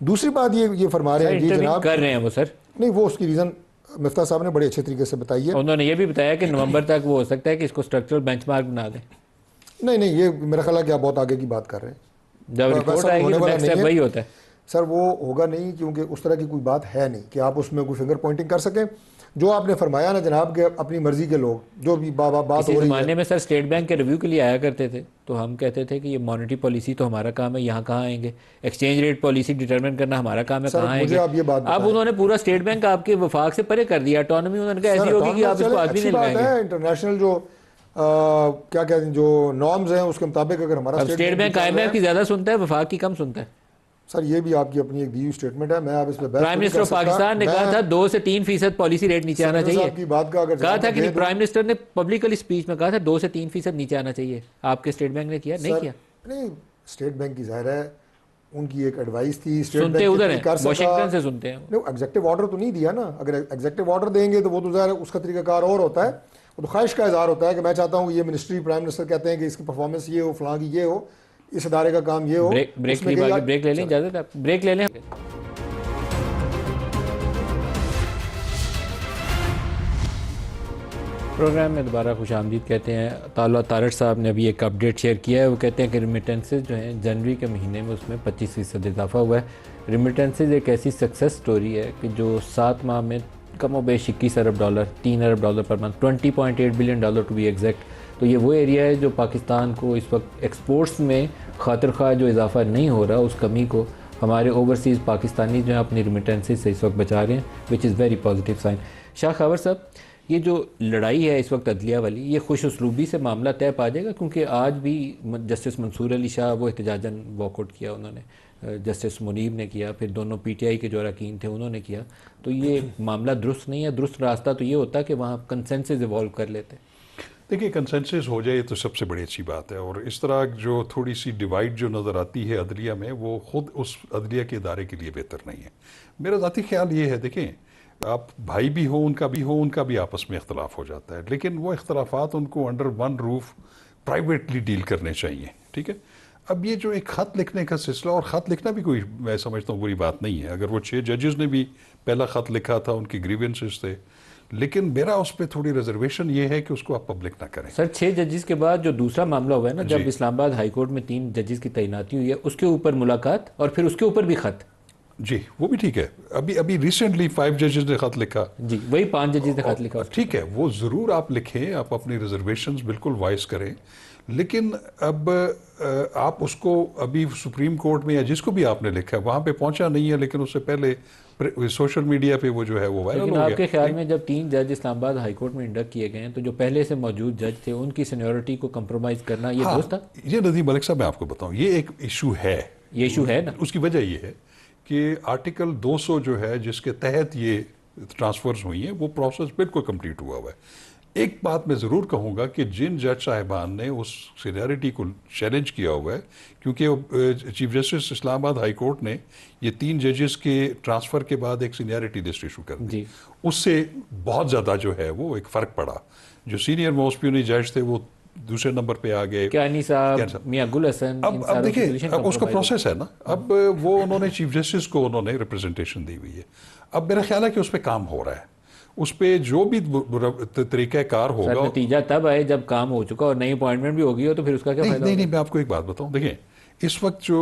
Speaker 2: दूसरी बात ये फरमा रहे हैं जी जनाब
Speaker 1: कर रहे हैं वो सर,
Speaker 2: नहीं, वो उसकी रीज़न मिफ्ता साहब ने बड़े अच्छे तरीके से बताई है।
Speaker 1: उन्होंने ये भी बताया कि नवंबर तक वो हो सकता है कि इसको स्ट्रक्चरल बेंचमार्क बना दें।
Speaker 2: नहीं, ये मेरा ख्याल है कि आप बहुत आगे की बात कर रहे हैं।
Speaker 1: जब रिपोर्ट आएगी तो नेक्स्ट स्टेप वही होता है
Speaker 2: सर, वो होगा नहीं, क्योंकि उस तरह की कोई बात है नहीं कि आप उसमें कोई फिंगर पॉइंटिंग कर सकें। जो आपने फरमाया ना जनाब के अपनी मर्जी के लोग जो भी बात हो
Speaker 1: किसी
Speaker 2: रही है।
Speaker 1: ज़माने में सर स्टेट बैंक के रिव्यू के लिए आया करते थे, तो हम कहते थे कि ये मॉनेटरी पॉलिसी तो हमारा काम है, यहाँ कहाँ आएंगे, एक्सचेंज रेट पॉलिसी डिटरमिन करना हमारा काम है,
Speaker 2: सर,
Speaker 1: कहाँ
Speaker 2: मुझे
Speaker 1: आएंगे।
Speaker 2: आप ये बात
Speaker 1: अब
Speaker 2: बताएं।
Speaker 1: उन्होंने पूरा स्टेट बैंक आपके वफाक से परे कर दिया, ऑटोनॉमी उन्होंने कहा ऐसी होगी कि आप इसको आदमी नहीं लगाएंगे।
Speaker 2: इंटरनेशनल जो क्या कहते हैं जो नॉर्म्स हैं उसके मुताबिक अगर हमारा
Speaker 1: अब स्टेट बैंक IMF की ज़्यादा सुनता है, वफाक की कम सुनता है।
Speaker 2: सर ये भी आपकी अपनी एक दी हुई स्टेटमेंट है, मैं आप इस पे बहस
Speaker 1: प्राइम
Speaker 2: नहीं
Speaker 1: मिनिस्टर
Speaker 2: कर
Speaker 1: ऑफ
Speaker 2: सकता।
Speaker 1: पाकिस्तान ने कहा था 2 से 3% पॉलिसी रेट नीचे आना
Speaker 2: सर
Speaker 1: चाहिए।
Speaker 2: साहब की बात का अगर
Speaker 1: कहा
Speaker 2: जवाब
Speaker 1: था कि
Speaker 2: दे
Speaker 1: नहीं,
Speaker 2: दूं-
Speaker 1: प्राइम मिनिस्टर ने पब्लिकली स्पीच में कहा था 2 से 3% नीचे आना चाहिए। आपके स्टेट बैंक ने किया नहीं
Speaker 2: सर,
Speaker 1: किया?
Speaker 2: नहीं, स्टेट बैंक की जाहिर है उनकी एक एडवाइस थी, स्टेट
Speaker 1: सुनते
Speaker 2: बैंक
Speaker 1: उधर
Speaker 2: कितनी
Speaker 1: हैं,
Speaker 2: कर सका।
Speaker 1: वाशिंगटन से सुनते हैं।
Speaker 2: नहीं, एग्जेक्टिव ऑर्डर तो नहीं दिया ना, अगर एग्जेक्टिव ऑर्डर देंगे तो वो तो ज़ाहिर है उसका तरीकाकार और होता है, वो तो ख्वाहिश का इजहार होता है कि मैं चाहता हूँ ये मिनिस्ट्री प्राइम मिनिस्टर कहते हैं कि इसकी परफॉर्मेंस ये हो, फलां की ये हो, इस इदारे का काम ये हो।
Speaker 1: ब्रेक
Speaker 2: उसमें
Speaker 1: की
Speaker 2: कई-
Speaker 1: ब्रेक ले लें, इजाजत है? ब्रेक ले लें। प्रोग्राम में दोबारा खुश आमदीद कहते हैं। ताला तारड़ साहब ने अभी एक अपडेट शेयर किया है। वो कहते हैं कि रिमिटेंसेज जो हैं जनवरी के महीने में उसमें 25% इजाफा हुआ है। रिमिटेंसेज एक ऐसी सक्सेस स्टोरी है कि जो 7 माह में कम बेश $21 अरब, $3 अरब per month, $20.8 billion to be exact. तो ये वो एरिया है जो पाकिस्तान को इस वक्त एक्सपोर्ट्स में खातिर खा जो इजाफा नहीं हो रहा, उस कमी को हमारे ओवरसीज़ पाकिस्तानी जो है अपनी रिमिटेंसेज से इस वक्त बचा रहे हैं, which is very positive sign. शाह खबर साहब, ये जो लड़ाई है इस वक्त अदलिया वाली, ये खुश उसलूबी से मामला तय पा जाएगा? क्योंकि आज भी जस्टिस मंसूर अली शाह वो एहतजाजन वॉकआउट किया उन्होंने, जस्टिस मुनीब ने किया, फिर दोनों PTI के जो अरकान थे उन्होंने किया। तो ये मामला दुरुस्त नहीं है। दुरुस्त रास्ता तो ये होता है कि वहाँ कंसेंसस इवॉल्व कर लेते।
Speaker 3: देखिए, कंसेंसस हो जाए तो सबसे बड़ी अच्छी बात है, और इस तरह जो थोड़ी सी डिवाइड जो नज़र आती है अदलिया में, वो ख़ुद उस अदलिया के इदारे के लिए बेहतर नहीं है। मेरा ज़ाती ख्याल ये है, देखें, आप भाई भी हो उनका भी आपस में इख्तलाफ हो जाता है, लेकिन वो इख्तलाफात उनको under one roof privately deal करने चाहिए, ठीक है। अब ये जो एक ख़त लिखने का सिलसिला, और ख़त लिखना भी कोई मैं समझता हूँ बुरी बात नहीं है, अगर वो 6 जजेस ने भी पहला ख़त लिखा था, उनकी ग्रीवेंसेस थे, लेकिन मेरा उस पर थोड़ी रिजर्वेशन ये है कि उसको आप पब्लिक ना करें।
Speaker 1: सर 6 जजेस के बाद जो दूसरा मामला हुआ है ना, जब
Speaker 3: जी।
Speaker 1: इस्लामाबाद हाई कोर्ट में 3 जजेस की तैनाती हुई है, उसके ऊपर मुलाकात और फिर उसके ऊपर भी खत।
Speaker 3: जी, वो भी ठीक है। अभी रिसेंटली 5 जजेस ने खत लिखा,
Speaker 1: जी, वही 5 जजेस ने खत लिखा।
Speaker 3: ठीक है, वो ज़रूर आप लिखें, आप अपनी रिजर्वेशंस बिल्कुल वॉइस करें, लेकिन अब आप उसको अभी सुप्रीम कोर्ट में या जिसको भी आपने लिखा है वहाँ पे पहुँचा नहीं है, लेकिन उससे पहले सोशल मीडिया पे वो जो है वो वायरल हो
Speaker 1: लेकिन
Speaker 3: गया।
Speaker 1: आपके ख्याल में जब 3 जज इस्लामाबाद हाई कोर्ट में इंडक्ट किए गए हैं, तो जो पहले से मौजूद जज थे उनकी सीनियरिटी को कंप्रोमाइज़ करना ये
Speaker 3: हाँ,
Speaker 1: दोस्त था?
Speaker 3: ये नदीम मलिक साहब, मैं आपको बताऊं, ये एक इशू है।
Speaker 1: ये इशू है ना?
Speaker 3: उसकी वजह ये है कि आर्टिकल 200 जो है जिसके तहत ये ट्रांसफर्स हुई हैं, वो प्रोसेस बिल्कुल कंप्लीट हुआ हुआ है। एक बात मैं ज़रूर कहूँगा कि जिन जज साहिबान ने उस सीनियरिटी को चैलेंज किया हुआ है, क्योंकि chief justice Islamabad high court ने ये 3 जजेस के ट्रांसफ़र के बाद एक सीनियरिटी लिस्ट इशू कर दी, उससे बहुत ज़्यादा जो है वो एक फ़र्क पड़ा। जो सीनियर मोस्ट प्यूनी जज थे वो दूसरे नंबर पे आ गए,
Speaker 1: कियानी साहब, मियां गुल हसन।
Speaker 3: अब देखिए, अब उसका प्रोसेस है ना, अब वो उन्होंने चीफ जस्टिस को उन्होंने रिप्रेजेंटेशन दी हुई है। अब मेरा ख्याल है कि उस पर काम हो रहा है, उस पर जो भी तरीक़ाकार होगा।
Speaker 1: नतीजा तब आए जब काम हो चुका और नई अपॉइंटमेंट भी होगी हो, तो फिर उसका क्या फायदा?
Speaker 3: नहीं, मैं आपको एक बात बताऊं, देखिए, इस वक्त जो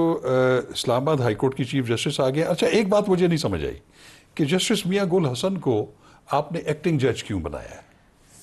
Speaker 3: इस्लामाबाद हाई कोर्ट की चीफ जस्टिस आ गए। अच्छा, एक बात मुझे नहीं समझ आई कि जस्टिस मियां गुल हसन को आपने एक्टिंग जज क्यों बनाया है?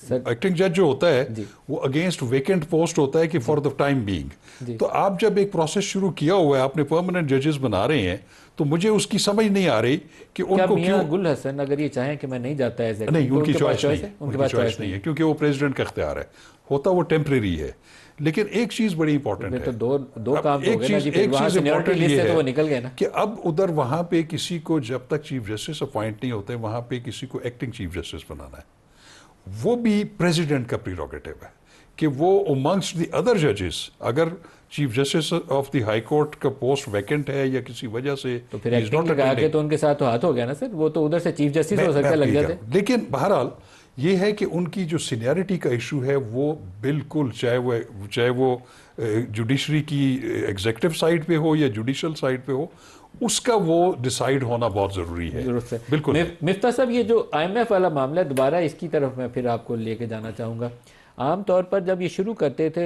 Speaker 3: एक्टिंग जज जो होता है वो अगेंस्ट वेकेंट पोस्ट होता है कि फॉर द टाइम बीइंग। तो आप जब एक प्रोसेस शुरू किया हुआ है, आपने परमानेंट जजेस बना रहे हैं, तो मुझे उसकी समझ नहीं आ रही कि उनको क्यों।
Speaker 1: गुल हसन अगर ये चाहें कि मैं नहीं जाता है,
Speaker 3: नहीं, उनकी चॉइस नहीं है, उनकी चॉइस नहीं है, क्योंकि वो प्रेसिडेंट का इख्तियार है, होता वो टेम्परेरी है। लेकिन एक चीज बड़ी इंपॉर्टेंट है,
Speaker 1: तो दो काम
Speaker 3: एक चीज इंपॉर्टेंट ये है
Speaker 1: वो निकल गए ना
Speaker 3: कि अब उधर वहां पे किसी को, जब तक चीफ जस्टिस अपॉइंट नहीं होते, वहां पे किसी को एक्टिंग चीफ जस्टिस बनाना है। वो भी प्रेसिडेंट का प्रीरोगेटिव है कि वो अमंग्स्ट द अदर जजेस, अगर chief justice of the high court का पोस्ट वैकेंट है या किसी वजह से,
Speaker 1: तो फिर एक्टिंग लगा के तो उनके साथ तो हाथ हो गया ना सर, वो तो उधर से चीफ जस्टिस हो सकता है, लग जाते।
Speaker 3: लेकिन बहरहाल ये है कि उनकी जो सीनियरिटी का इशू है वो बिल्कुल, चाहे वो जुडिशरी की एग्जीक्यूटिव साइड पे हो या जुडिशल साइड पे हो, उसका वो डिसाइड होना बहुत ज़रूरी है। बिल्कुल।
Speaker 1: मिफ्ता साहब, ये जो IMF वाला मामला है, दोबारा इसकी तरफ मैं फिर आपको लेके जाना चाहूँगा। आम तौर पर जब ये शुरू करते थे,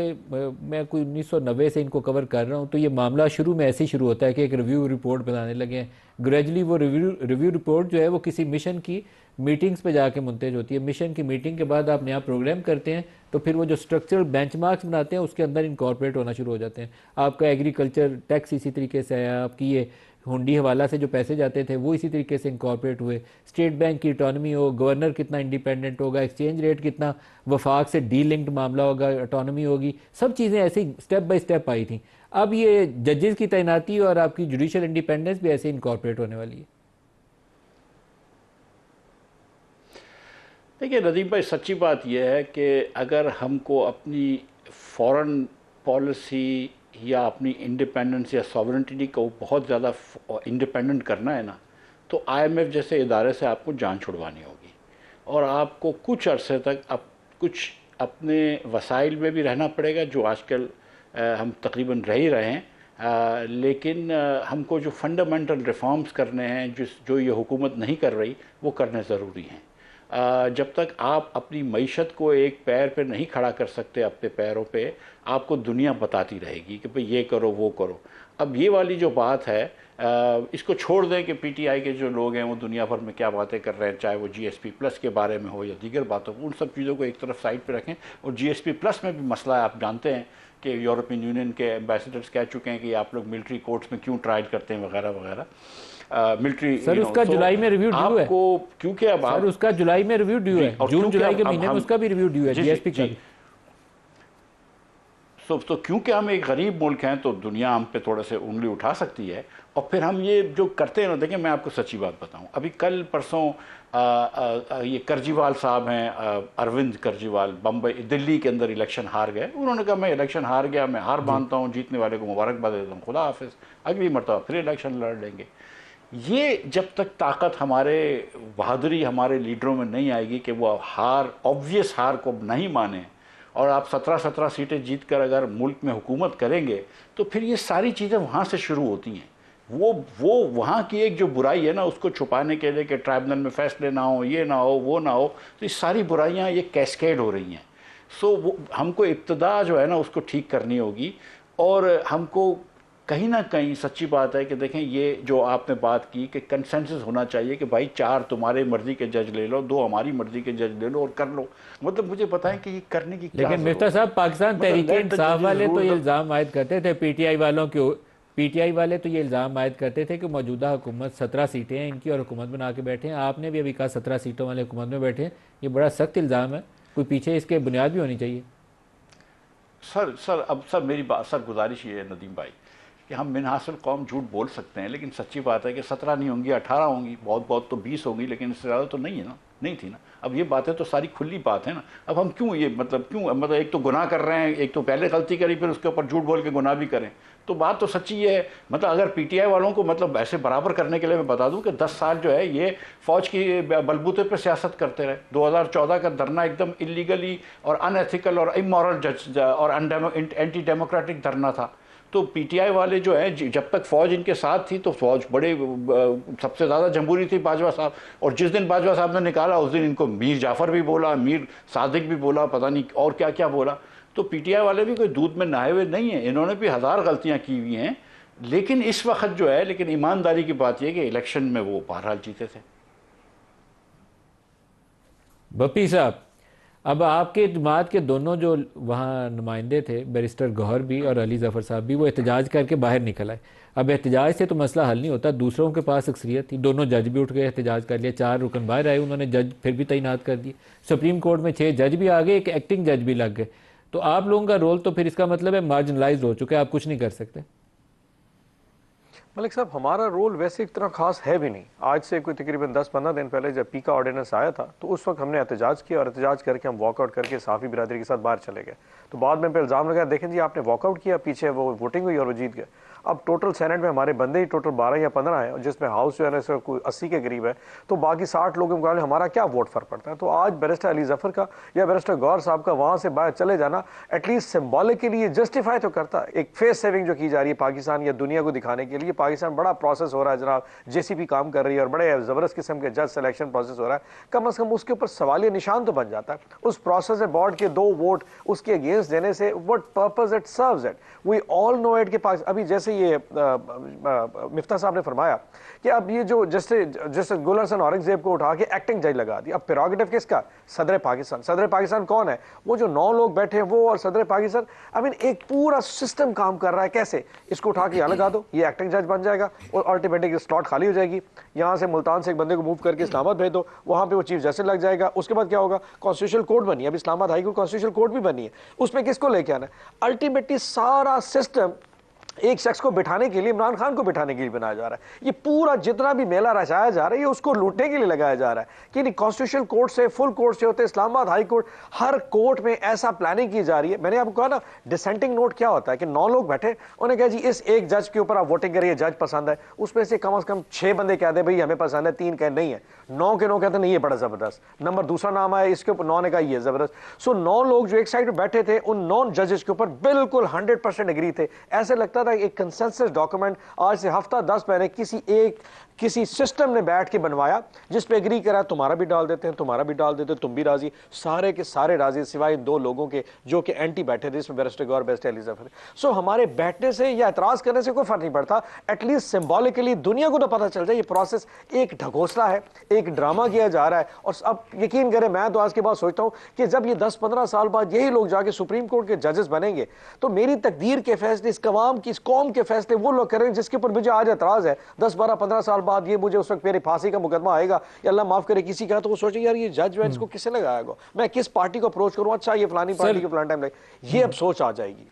Speaker 1: मैं कोई 1990 से इनको कवर कर रहा हूँ, तो ये मामला शुरू में ऐसे ही शुरू होता है कि एक रिव्यू रिपोर्ट बनाने लगे। ग्रेजुअली वो रिव्यू रिपोर्ट जो है वो किसी मिशन की मीटिंग्स पे जाके मुंतज होती है। मिशन की मीटिंग के बाद आप नया प्रोग्राम करते हैं तो फिर वो जो स्ट्रक्चरल बेंचमार्क्स बनाते हैं उसके अंदर इनकॉर्पोरेट होना शुरू हो जाते हैं। आपका एग्रीकल्चर टैक्स इसी तरीके से है, आपकी ये हुंडी हवाला से जो पैसे जाते थे वो इसी तरीके से इनकॉर्पोरेट हुए। स्टेट बैंक की इटॉनमी हो, गवर्नर कितना इंडिपेंडेंट होगा, एक्सचेंज रेट कितना वफाक से डी लिंक्ड मामला होगा, इटॉनमी होगी, सब चीज़ें ऐसे ही स्टेप बाय स्टेप आई थी। अब ये जजेस की तैनाती और आपकी जुडिशल इंडिपेंडेंस भी ऐसे इनकॉर्पोरेट होने वाली है।
Speaker 4: देखिए नदीम भाई, सच्ची बात यह है कि अगर हमको अपनी फॉरेन पॉलिसी या अपनी इंडिपेंडेंस या सॉवरेंटी को बहुत ज़्यादा इंडिपेंडेंट करना है ना, तो आईएमएफ जैसे इदारे से आपको जान छुड़वानी होगी और आपको कुछ अरसे तक कुछ अपने वसाइल में भी रहना पड़ेगा, जो आजकल हम तकरीबन रह ही रहे हैं। लेकिन हमको जो फंडामेंटल रिफॉर्म्स करने हैं, जो ये हुकूमत नहीं कर रही, वो करने ज़रूरी हैं। जब तक आप अपनी मईशत को एक पैर पे नहीं खड़ा कर सकते, अपने पैरों पे, आपको दुनिया बताती रहेगी कि भाई ये करो वो करो। अब ये वाली जो बात है, इसको छोड़ दें कि पीटीआई के जो लोग हैं वो दुनिया भर में क्या बातें कर रहे हैं, चाहे वो जीएसपी प्लस के बारे में हो या दीगर बातों, उन सब चीज़ों को एक तरफ साइड पे रखें। और जीएसपी प्लस में भी मसला है, आप जानते हैं कि यूरोपियन यूनियन के एम्बेसडर्स कह चुके हैं कि आप लोग मिलिट्री कोर्ट्स में क्यों ट्रायल करते हैं वगैरह वगैरह। मिलिट्री
Speaker 1: सर उसका जुलाई में रिव्यू ड्यू है
Speaker 4: आपको, क्योंकि अब
Speaker 1: सर उसका जुलाई में रिव्यू ड्यू है, जून जुलाई के महीने में उसका भी रिव्यू ड्यू है जीएसपी का।
Speaker 4: तो क्योंकि हम एक गरीब मुल्क हैं तो दुनिया हम पे थोड़ा से उंगली उठा सकती है। और फिर हम ये जो करते हैं ना, देखिए मैं आपको सच्ची बात बताऊं, अभी कल परसों ये केजरीवाल साहब हैं, अरविंद केजरीवाल, बम्बई दिल्ली के अंदर इलेक्शन हार गए। उन्होंने कहा मैं इलेक्शन हार गया, मैं हार मानता हूँ, जीतने वाले को मुबारकबाद देता हूँ, खुदा हाफिज़, अगली मरतबा फिर इलेक्शन लड़ लेंगे। ये जब तक ताकत हमारे बहादुरी हमारे लीडरों में नहीं आएगी कि वो ऑब्वियस हार को नहीं माने, और आप 17-17 सीटें जीत कर अगर मुल्क में हुकूमत करेंगे, तो फिर ये सारी चीज़ें वहाँ से शुरू होती हैं। वो वहाँ की एक जो बुराई है ना, उसको छुपाने के लिए कि ट्राइब्यूनल में फैसले ना हो, ये ना हो, वो ना हो, तो ये सारी बुराइयाँ ये कैस्केड हो रही हैं। सो वो हमको इब्तदा जो है ना उसको ठीक करनी होगी। और हमको कहीं ना कहीं सच्ची बात है कि देखें, ये जो आपने बात की कि कंसेंसस होना चाहिए कि भाई 4 तुम्हारे मर्जी के जज ले लो, 2 हमारी मर्जी के जज ले लो और कर लो। मतलब मुझे बताएं कि ये करने की क्या।
Speaker 1: लेकिन मिफ्ता साहब, पाकिस्तान तहरीक इंसाफ वाले तो ये इल्ज़ाम आयद करते थे, पीटीआई वाले तो ये इल्ज़ाम आयद करते थे कि मौजूदा हुकूमत 17 सीटें हैं इनकी और हुकूमत बना के बैठे हैं। आपने भी अभी कहा 17 सीटों वाले हुकूमत में बैठे हैं, ये बड़ा सख्त इल्ज़ाम है, कोई पीछे इसके बुनियाद भी होनी चाहिए।
Speaker 4: सर मेरी बात, सर गुजारिश ये है नदीम भाई कि हम मिन हासिल कौम झूठ बोल सकते हैं, लेकिन सच्ची बात है कि 17 नहीं होंगी, 18 होंगी, बहुत तो 20 होंगी, लेकिन इससे ज़्यादा तो नहीं है ना, नहीं थी ना। अब ये बातें तो सारी खुली बात है ना। अब हम क्यों एक तो गुनाह कर रहे हैं, एक तो पहले गलती करी फिर उसके ऊपर झूठ बोल के गुनाह भी करें। तो बात तो सच्ची ये है। मतलब अगर पीटीआई वालों को मतलब ऐसे बराबर करने के लिए मैं बता दूं कि 10 साल जो है ये फौज की बलबूते पर सियासत करते रहे। 2014 का धरना एकदम इलीगली और अनएथिकल और इमोरल और एंटी डेमोक्रेटिक धरना था। तो पीटीआई वाले जो है, जब तक फौज इनके साथ थी तो फौज बड़े सबसे ज़्यादा जमहूरी थी बाजवा साहब, और जिस दिन बाजवा साहब ने निकाला उस दिन इनको मीर जाफ़र भी बोला, मीर सादिक भी बोला, पता नहीं और क्या क्या बोला। तो पीटीआई वाले भी कोई दूध में नहाए हुए नहीं हैं, इन्होंने भी 1000 गलतियां की हुई हैं। लेकिन इस वक्त जो है, लेकिन ईमानदारी की बात यह कि इलेक्शन में वो बहरहाल जीते थे।
Speaker 1: बप्पी साहब, अब आपके जमात के दोनों जो वहाँ नुमाइंदे थे, बैरिस्टर गौहर भी और अली ज़फ़र साहब भी, वो एहतजाज करके बाहर निकल आए। अब एहतजाज से तो मसला हल नहीं होता, दूसरों के पास अक्सरियत थी, दोनों जज भी उठ गए, एहतजाज कर लिया, 4 रुकन बाहर आए, उन्होंने जज फिर भी तैनात कर दिए। सुप्रीम कोर्ट में 6 जज भी आ गए, एक एक्टिंग जज भी लग गए। तो आप लोगों का रोल तो फिर इसका मतलब है मार्जिनलाइज हो चुका है, आप कुछ नहीं कर सकते।
Speaker 5: मलिक साहब, हमारा रोल वैसे इतना खास है भी नहीं। आज से कोई तकरीबन 10-15 दिन पहले जब पीका ऑर्डिनेंस आया था तो उस वक्त हमने एहतजाज किया और एहतजाज करके हम वॉकआउट करके साफ़ी बिरादरी के साथ बाहर चले गए। तो बाद में इल्ज़ाम लगाया, देखें जी आपने वॉकआउट किया, पीछे वो वोटिंग हुई और वो जीत गए। अब टोटल सेनेट में हमारे बंदे ही टोटल 12 या 15 हैं, जिसमें हाउस जो है ना कोई 80 के करीब है, तो बाकी 60 लोगों के मुकाबले हमारा क्या वोट फर्क पड़ता है। तो आज बैरिस्टर अली ज़फ़र का या बैरिस्टर गौहर साहब का वहाँ से बाहर चले जाना एटलीस्ट सिम्बॉलिकली ये जस्टिफाई तो करता है। एक फेस सेविंग जो की जा रही है पाकिस्तान या दुनिया को दिखाने के लिए, पाकिस्तान बड़ा प्रोसेस हो रहा है जनाब, जेसीबी काम कर रही है और बड़े ज़बरदस्त किस्म के जज सिलेक्शन प्रोसेस हो रहा है, कम अज़ कम उसके ऊपर सवालिया निशान तो बन जाता है। उस प्रोसेस में बोर्ड के 2 वोट उसके अगेंस्ट देने से what purpose it serves it, we all know it. के पास अभी जैसे ये मिफ्ता साहब ने फरमाया कि अब ये जो जैसे गुल हसन औरंगजेब को उठा के एक्टिंग जज लगा दी, अब प्रेरोगेटिव किसका? सदर पाकिस्तान। सदर पाकिस्तान कौन है? वो जो 9 लोग बैठे हैं वो और सदर पाकिस्तान। आई मीन एक पूरा सिस्टम काम कर रहा है। कैसे? इसको उठा के यहाँ लगा दो, ये एक्टिंग जज बन जाएगा और अल्टीमेटली स्लॉट खाली हो जाएगी। यहाँ से मुल्तान से एक बंदे को मूव करके इस्लामाबाद भेज दो, वहाँ पे वो चीफ जस्टिस लग जाएगा। उसके बाद क्या होगा? कॉन्स्टिट्यूशनल कोर्ट बनी है, अब Islamabad high court constitutional court भी बनी है, उसमें किसको लेके आना है? अल्टीमेटली सारा सिस्टम एक शख्स को बिठाने के लिए, इमरान खान को बिठाने के लिए बनाया जा रहा है। ये पूरा जितना भी मेला रचाया जा रहा है ये उसको लूटने के लिए लगाया जा रहा है कि नहीं कॉन्स्टिट्यूशनल कोर्ट से, फुल कोर्ट से होते इस्लामाबाद हाई कोर्ट, हर कोर्ट में ऐसा प्लानिंग की जा रही है। मैंने आपको कहा ना डिसेंटिंग नोट क्या होता है कि 9 लोग बैठे, उन्हें कहा जी इस एक जज के ऊपर आप वोटिंग करिए, जज पसंद है, उसमें से कम 6 बंदे कह दे भाई हमें पसंद है, 3 कह नहीं है, 9 के 9 कहते नहीं ये बड़ा जबरदस्त। नंबर दूसरा नाम आया, इसके ऊपर 9 ने कहा ये जबरदस्त। सो 9 लोग जो एक साइड पर बैठे थे उन 9 जजेस के ऊपर बिल्कुल 100% एग्री थे। ऐसे लगता था एक कंसेंसस डॉक्यूमेंट आज से हफ्ता 10 पहले किसी सिस्टम ने बैठ के बनवाया जिस पे एग्री करा, तुम्हारा भी डाल देते हैं, तुम्हारा भी डाल देते हैं, तुम भी राजी, सारे के सारे राजी सिवाय इन 2 लोगों के जो कि एंटी बैठे थे, इसमें बैरिस्टर गौर बेस्ट एली जफर। सो हमारे बैठने से या एतराज करने से कोई फर्क नहीं पड़ता, एटलीस्ट सिंबॉलिकली दुनिया को तो पता चल जाए ये प्रोसेस एक ढकोसला है, एक ड्रामा किया जा रहा है। और अब यकीन करें मैं तो आज के बाद सोचता हूं कि जब ये 10-15 साल बाद यही लोग जाके सुप्रीम कोर्ट के जजेस बनेंगे तो मेरी तकदीर के फैसले, इस कौम के फैसले वो लोग करेंगे जिसके ऊपर मुझे आज एतराज है। 10-12-15 साल बाद ये मुझे उस वक्त मेरे फांसी का मुकदमा आएगा या अल्लाह माफ करे किसी का, तो वो सोचे यार ये जज वेज को किसने लगाया, मैं किस पार्टी को अप्रोच करूं, अच्छा ये फलानी पार्टी को फलाना टाइम लगे, ये अब सोच आ जाएगी।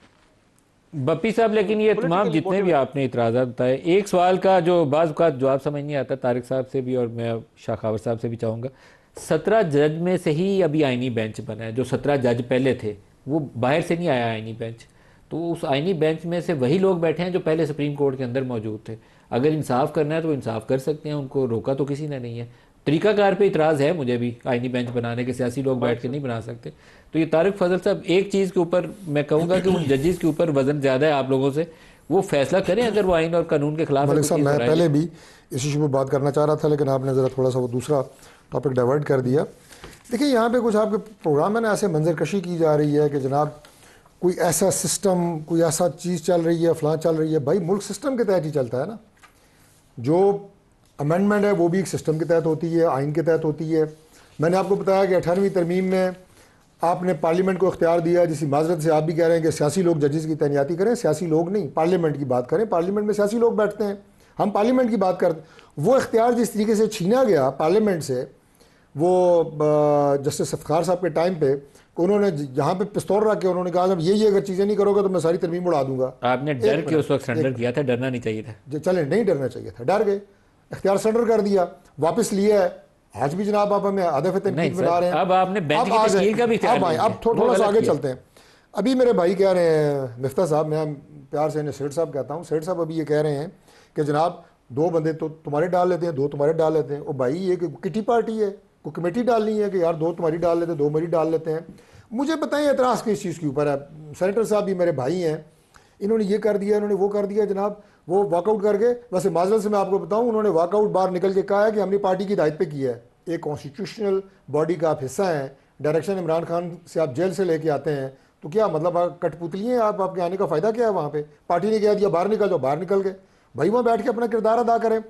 Speaker 1: बप्पी साहब, लेकिन ये तमाम जितने भी आपने इतराज़ात बताए, एक सवाल का जो बाज़ का जवाब समझ नहीं आता तारिक साहब से भी और मैं शाखावर साहब से भी चाहूँगा, 17 जज में से ही अभी आईनी बेंच बना है। जो 17 जज पहले थे वो बाहर से नहीं आया आईनी बेंच, तो उस आईनी बेंच में से वही लोग बैठे हैं जो पहले सुप्रीम कोर्ट के अंदर मौजूद थे। अगर इंसाफ करना है तो इंसाफ कर सकते हैं, उनको रोका तो किसी ने नहीं है। तरीकाकार पे इतराज़ है मुझे भी, आईनी बेंच बनाने के, सियासी लोग बैठ के नहीं बना सकते। तो ये तारिक फजल साहब, एक चीज़ के ऊपर मैं कहूँगा कि उन जजेस के ऊपर वजन ज़्यादा है आप लोगों से, वो फैसला करें अगर वो आइन और कानून के खिलाफ।
Speaker 2: मलिक साहब, मैं पहले भी इस इशू पर बात करना चाह रहा था लेकिन आपने ज़रा थोड़ा सा वो दूसरा टॉपिक डाइवर्ट कर दिया। देखिए यहाँ पे कुछ आपके प्रोग्राम में ना ऐसे मंजरकशी की जा रही है कि जनाब कोई ऐसा सिस्टम, कोई ऐसा चीज़ चल रही है, फलां चल रही है। भाई मुल्क सिस्टम के तहत ही चलता है ना, जो अमेंडमेंट है वो भी एक सिस्टम के तहत होती है, आइन के तहत होती है। मैंने आपको बताया कि 18वीं तरमीम में आपने पार्लियामेंट को इख्तियार दिया, जिसकी माजरत से आप भी कह रहे हैं कि सियासी लोग जजेस की तैनाती करें। सियासी लोग नहीं, पार्लियामेंट की बात करें, पार्लियामेंट में सियासी लोग बैठते हैं, हम पार्लियामेंट की बात करते हैं। वो इख्तियार जिस तरीके से छीना गया पार्लियामेंट से, वो जस्टिस इफ्तिखार साहब के टाइम पे, उन्होंने यहाँ पे पिस्तौल रख के उन्होंने कहा जब ये अगर चीज़ें नहीं करोगे तो मैं सारी तरमीम उड़ा दूंगा।
Speaker 1: आपने डर के उस वक्त सरेंडर किया था, डरना नहीं चाहिए था।
Speaker 2: चले, नहीं डरना चाहिए था, डर गए, इख्तियार सरेंडर कर दिया, वापस लिया है। आज भी जनाब आप हमें आधे तनकीद बना रहे हैं।
Speaker 1: अब आपने बेंच की तश्कील का भी इख्तियार लिया है।
Speaker 2: अब थोड़ा सा आगे चलते हैं। अभी मेरे भाई कह रहे हैं, मिफ्ता साहब, मैं प्यार से इन्हें सेठ साहब कहता हूँ, सेठ साहब अभी ये कह रहे हैं कि जनाब 2 बंदे तो तुम्हारे डाल लेते हैं, 2 तुम्हारे डाल लेते हैं। ओ भाई ये किटी पार्टी है, कोई कमेटी डालनी है कि यार 2 तुम्हारी डाल लेते हैं, 2 मेरी डाल लेते हैं। मुझे बताएं एतराज़ किस चीज़ के ऊपर है। सेनेटर साहब भी मेरे भाई हैं, इन्होंने ये कर दिया, इन्होंने वो कर दिया जनाब, वो वॉकआउट करके, वैसे माजरत से मैं आपको बताऊं, उन्होंने वॉकआउट बाहर निकल के कहा है कि हमने पार्टी की हिदायत पे किया है। एक कॉन्स्टिट्यूशनल बॉडी का आप हिस्सा हैं, डायरेक्शन इमरान खान से आप जेल से लेके आते हैं, तो क्या मतलब आप कठपुतली हैं? आप, आपके आने का फ़ायदा क्या है? वहाँ पे पार्टी ने कह दिया बाहर निकल जाओ, बाहर निकल गए। भाई वहाँ बैठ के अपना किरदार अदा करें।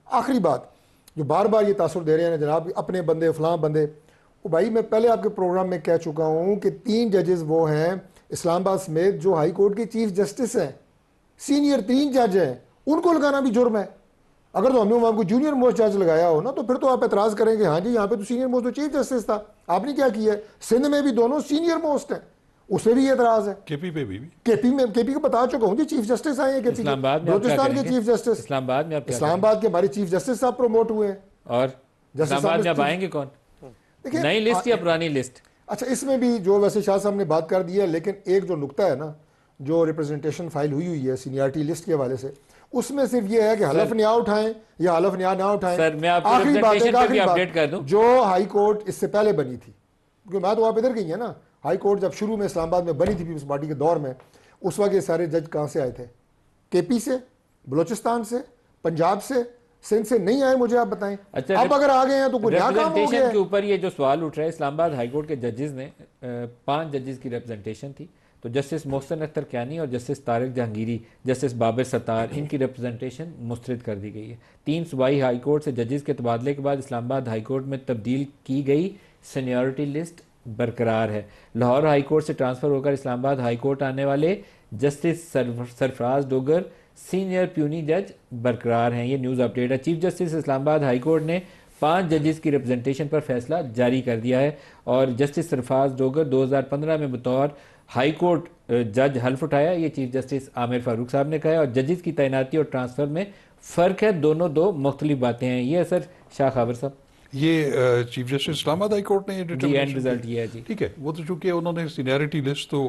Speaker 2: आखिरी बात, जो बार बार ये तासुर दे रहे हैं जनाब अपने बंदे फलां बंदे, वो भाई मैं पहले आपके प्रोग्राम में कह चुका हूँ कि 3 जजेस वो हैं इस्लामाबाद समेत जो हाई कोर्ट के चीफ जस्टिस हैं, सीनियर 3 जज हैं, उनको लगाना भी जुर्म है। अगर तो हमने वहाँ को जूनियर मोस्ट जज लगाया हो ना, तो फिर तो आप एतराज़ करेंगे हाँ जी यहाँ पे तो सीनियर मोस्ट तो चीफ जस्टिस था, आपने क्या किया है? सिंध में भी दोनों सीनियर मोस्ट हैं, उससे भी एतराज़ है।
Speaker 3: केपी पे भी
Speaker 2: केपी को बता चुका हूँ जी, चीफ जस्टिस आए हैं केपी, बलोचिस्तान के चीफ जस्टिस, इस्लामाबाद के हमारे चीफ जस्टिस साहब प्रमोट हुए हैं।
Speaker 1: और इस्लामाबाद में अब आएंगे कौन? नई लिस्ट या पुरानी लिस्ट?
Speaker 2: अच्छा, इसमें भी जो वैसे शाह साहब ने बात कर दी है, लेकिन एक जो नुकता है ना, जो रिप्रेजेंटेशन फाइल हुई है सीनियरिटी लिस्ट के हवाले से, उसमें सिर्फ ये है कि हलफ न्याय उठाएं या हलफ न्याय ना उठाएं।
Speaker 1: सर मैं आपको रिप्रेजेंटेशन पे भी अपडेट कर दूं,
Speaker 2: जो हाई कोर्ट इससे पहले बनी थी, क्योंकि मैं तो आप इधर गई है ना, हाई कोर्ट जब शुरू में इस्लामाबाद में बनी थी पीपल्स पार्टी के दौर में, उस वक्त ये सारे जज कहाँ से आए थे? केपी से, बलोचिस्तान से, पंजाब से, सिंध से नहीं आए। मुझे आप बताएं।
Speaker 1: अच्छा,
Speaker 2: अब अगर आ गए हैं तो कोई नया काम हो गया
Speaker 1: के ऊपर ये जो सवाल उठ रहा है, इस्लामाबाद हाई कोर्ट के जजेस ने 5 जजेस की रिप्रेजेंटेशन थी, तो जस्टिस मोहसिन अख्तर कैनी और जस्टिस तारिक जहांगीरी, जस्टिस बाबर सत्तार, इनकी रिप्रेजेंटेशन मुस्तरद कर दी गई है। 3 सूबाई हाई कोर्ट से जजेस के तबादले के बाद इस्लामाबाद हाई कोर्ट में तब्दील की गई सीनियरिटी लिस्ट बरकरार है। लाहौर हाई कोर्ट से ट्रांसफ़र होकर इस्लामाबाद हाई कोर्ट आने वाले justice Sarfaraz Dogar senior puny जज बरकरार हैं। ये न्यूज़ अपडेट है। Chief justice Islamabad high court ने 5 जजेस की रिप्रेजेंटेशन पर फैसला जारी कर दिया है और जस्टिस सरफराज डोगर 2015 में बतौर हाई कोर्ट जज हल्फ उठाया। ये चीफ जस्टिस आमिर फारूक साहब ने कहा है और जजेस की तैनाती और ट्रांसफ़र में फ़र्क है, दोनों दो मुख्तलिफ बातें हैं। ये असर शाह खाबर साहब,
Speaker 3: ये chief justice Islamabad high court ने ये
Speaker 1: जी एंड
Speaker 3: डिटरमिनेशन
Speaker 1: रिजल्ट ये है जी।
Speaker 3: ठीक है, वो तो चूंकि उन्होंने सीनियरिटी लिस्ट तो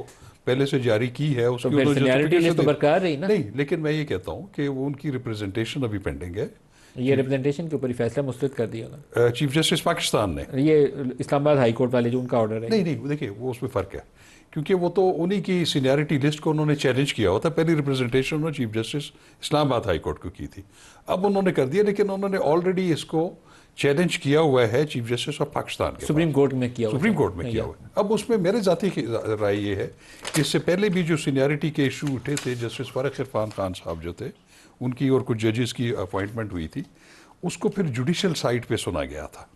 Speaker 3: पहले से जारी की है, उसकी
Speaker 1: तो फिर
Speaker 3: उन्होंने
Speaker 1: सीनियरिटी लिस्ट तो
Speaker 3: justification
Speaker 1: बरकरार रही ना।
Speaker 3: नहीं, लेकिन मैं ये कहता हूँ कि वो उनकी रिप्रेजेंटेशन अभी पेंडिंग है।
Speaker 1: ये रिप्रेजेंटेशन के ऊपर ही फैसला मुस्तरद कर दिया ना
Speaker 3: चीफ जस्टिस पाकिस्तान ने
Speaker 1: ये इस्लामाबाद हाई कोर्ट वाले जो उनका ऑर्डर है।
Speaker 3: नहीं नहीं, देखिए वो उसमें फ़र्क है, क्योंकि वो तो उन्हीं की सीनियरिटी लिस्ट को उन्होंने चैलेंज किया हुआ था। पहली रिप्रेजेंटेशन उन्होंने chief justice Islamabad high court को की थी, अब उन्होंने कर दिया, लेकिन उन्होंने ऑलरेडी इसको चैलेंज किया हुआ है चीफ जस्टिस ऑफ पाकिस्तान के
Speaker 1: सुप्रीम कोर्ट में किया हुआ
Speaker 3: सुप्रीम
Speaker 1: था।
Speaker 3: कोर्ट में किया हुआ है। अब उसमें मेरे जाती की राय ये है कि इससे पहले भी जो सीनियरिटी के इशू उठे थे, जस्टिस फारिक इरफान खान साहब जो थे उनकी और कुछ जजेस की अपॉइंटमेंट हुई थी, उसको फिर जुडिशल साइड पे सुना गया था।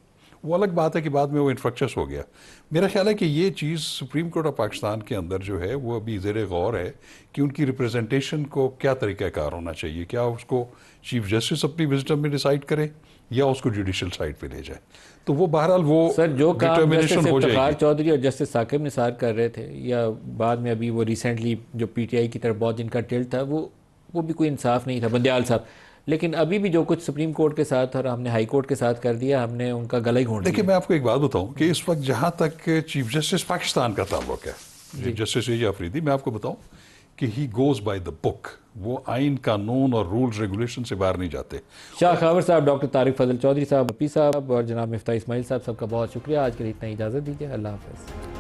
Speaker 3: वो अलग बात है कि बाद में वो इन्फ्रक्चस हो गया। मेरा ख्याल है कि ये चीज़ सुप्रीम कोर्ट ऑफ पाकिस्तान के अंदर जो है वो अभी ज़ेर गौर है कि उनकी रिप्रेजेंटेशन को क्या तरीक़ाकार होना चाहिए। क्या उसको चीफ जस्टिस अपनी विजडम में डिसाइड करे या उसको जुडिशल साइड पे ले जाए। तो वो बहरहाल वो
Speaker 1: सर जो काम
Speaker 3: डिटर्मिनेशन
Speaker 1: जस्टिस
Speaker 3: हो
Speaker 1: इफ्तिखार
Speaker 3: जाएगी।
Speaker 1: चौधरी और जस्टिस साकिब निसार कर रहे थे, या बाद में अभी वो रिसेंटली जो पीटीआई की तरफ बहुत जिनका टिल्ट था, वो भी कोई इंसाफ नहीं था, बंदयाल साहब। लेकिन अभी भी जो कुछ सुप्रीम कोर्ट के साथ और हमने हाई कोर्ट के साथ कर दिया, हमने उनका गला ही घोंट
Speaker 3: देखिए,
Speaker 1: दिया।
Speaker 3: मैं आपको एक बात बताऊं कि इस वक्त जहां तक चीफ जस्टिस पाकिस्तान का ताल्लुक है, जस्टिस एजे अफरीदी, मैं आपको बताऊं कि he goes by the book. वो आइन, कानून और रूल्स रेगुलेशन से बाहर नहीं जाते।
Speaker 1: शाह खावर साहब, डॉक्टर तारिक फजल चौधरी साहब, अपी साहब और जनाब मिफ्ता इस्माइल साहब, सबका बहुत शुक्रिया। आज के लिए इतना इजाज़त दीजिए। अल्लाह हाफ़िज़।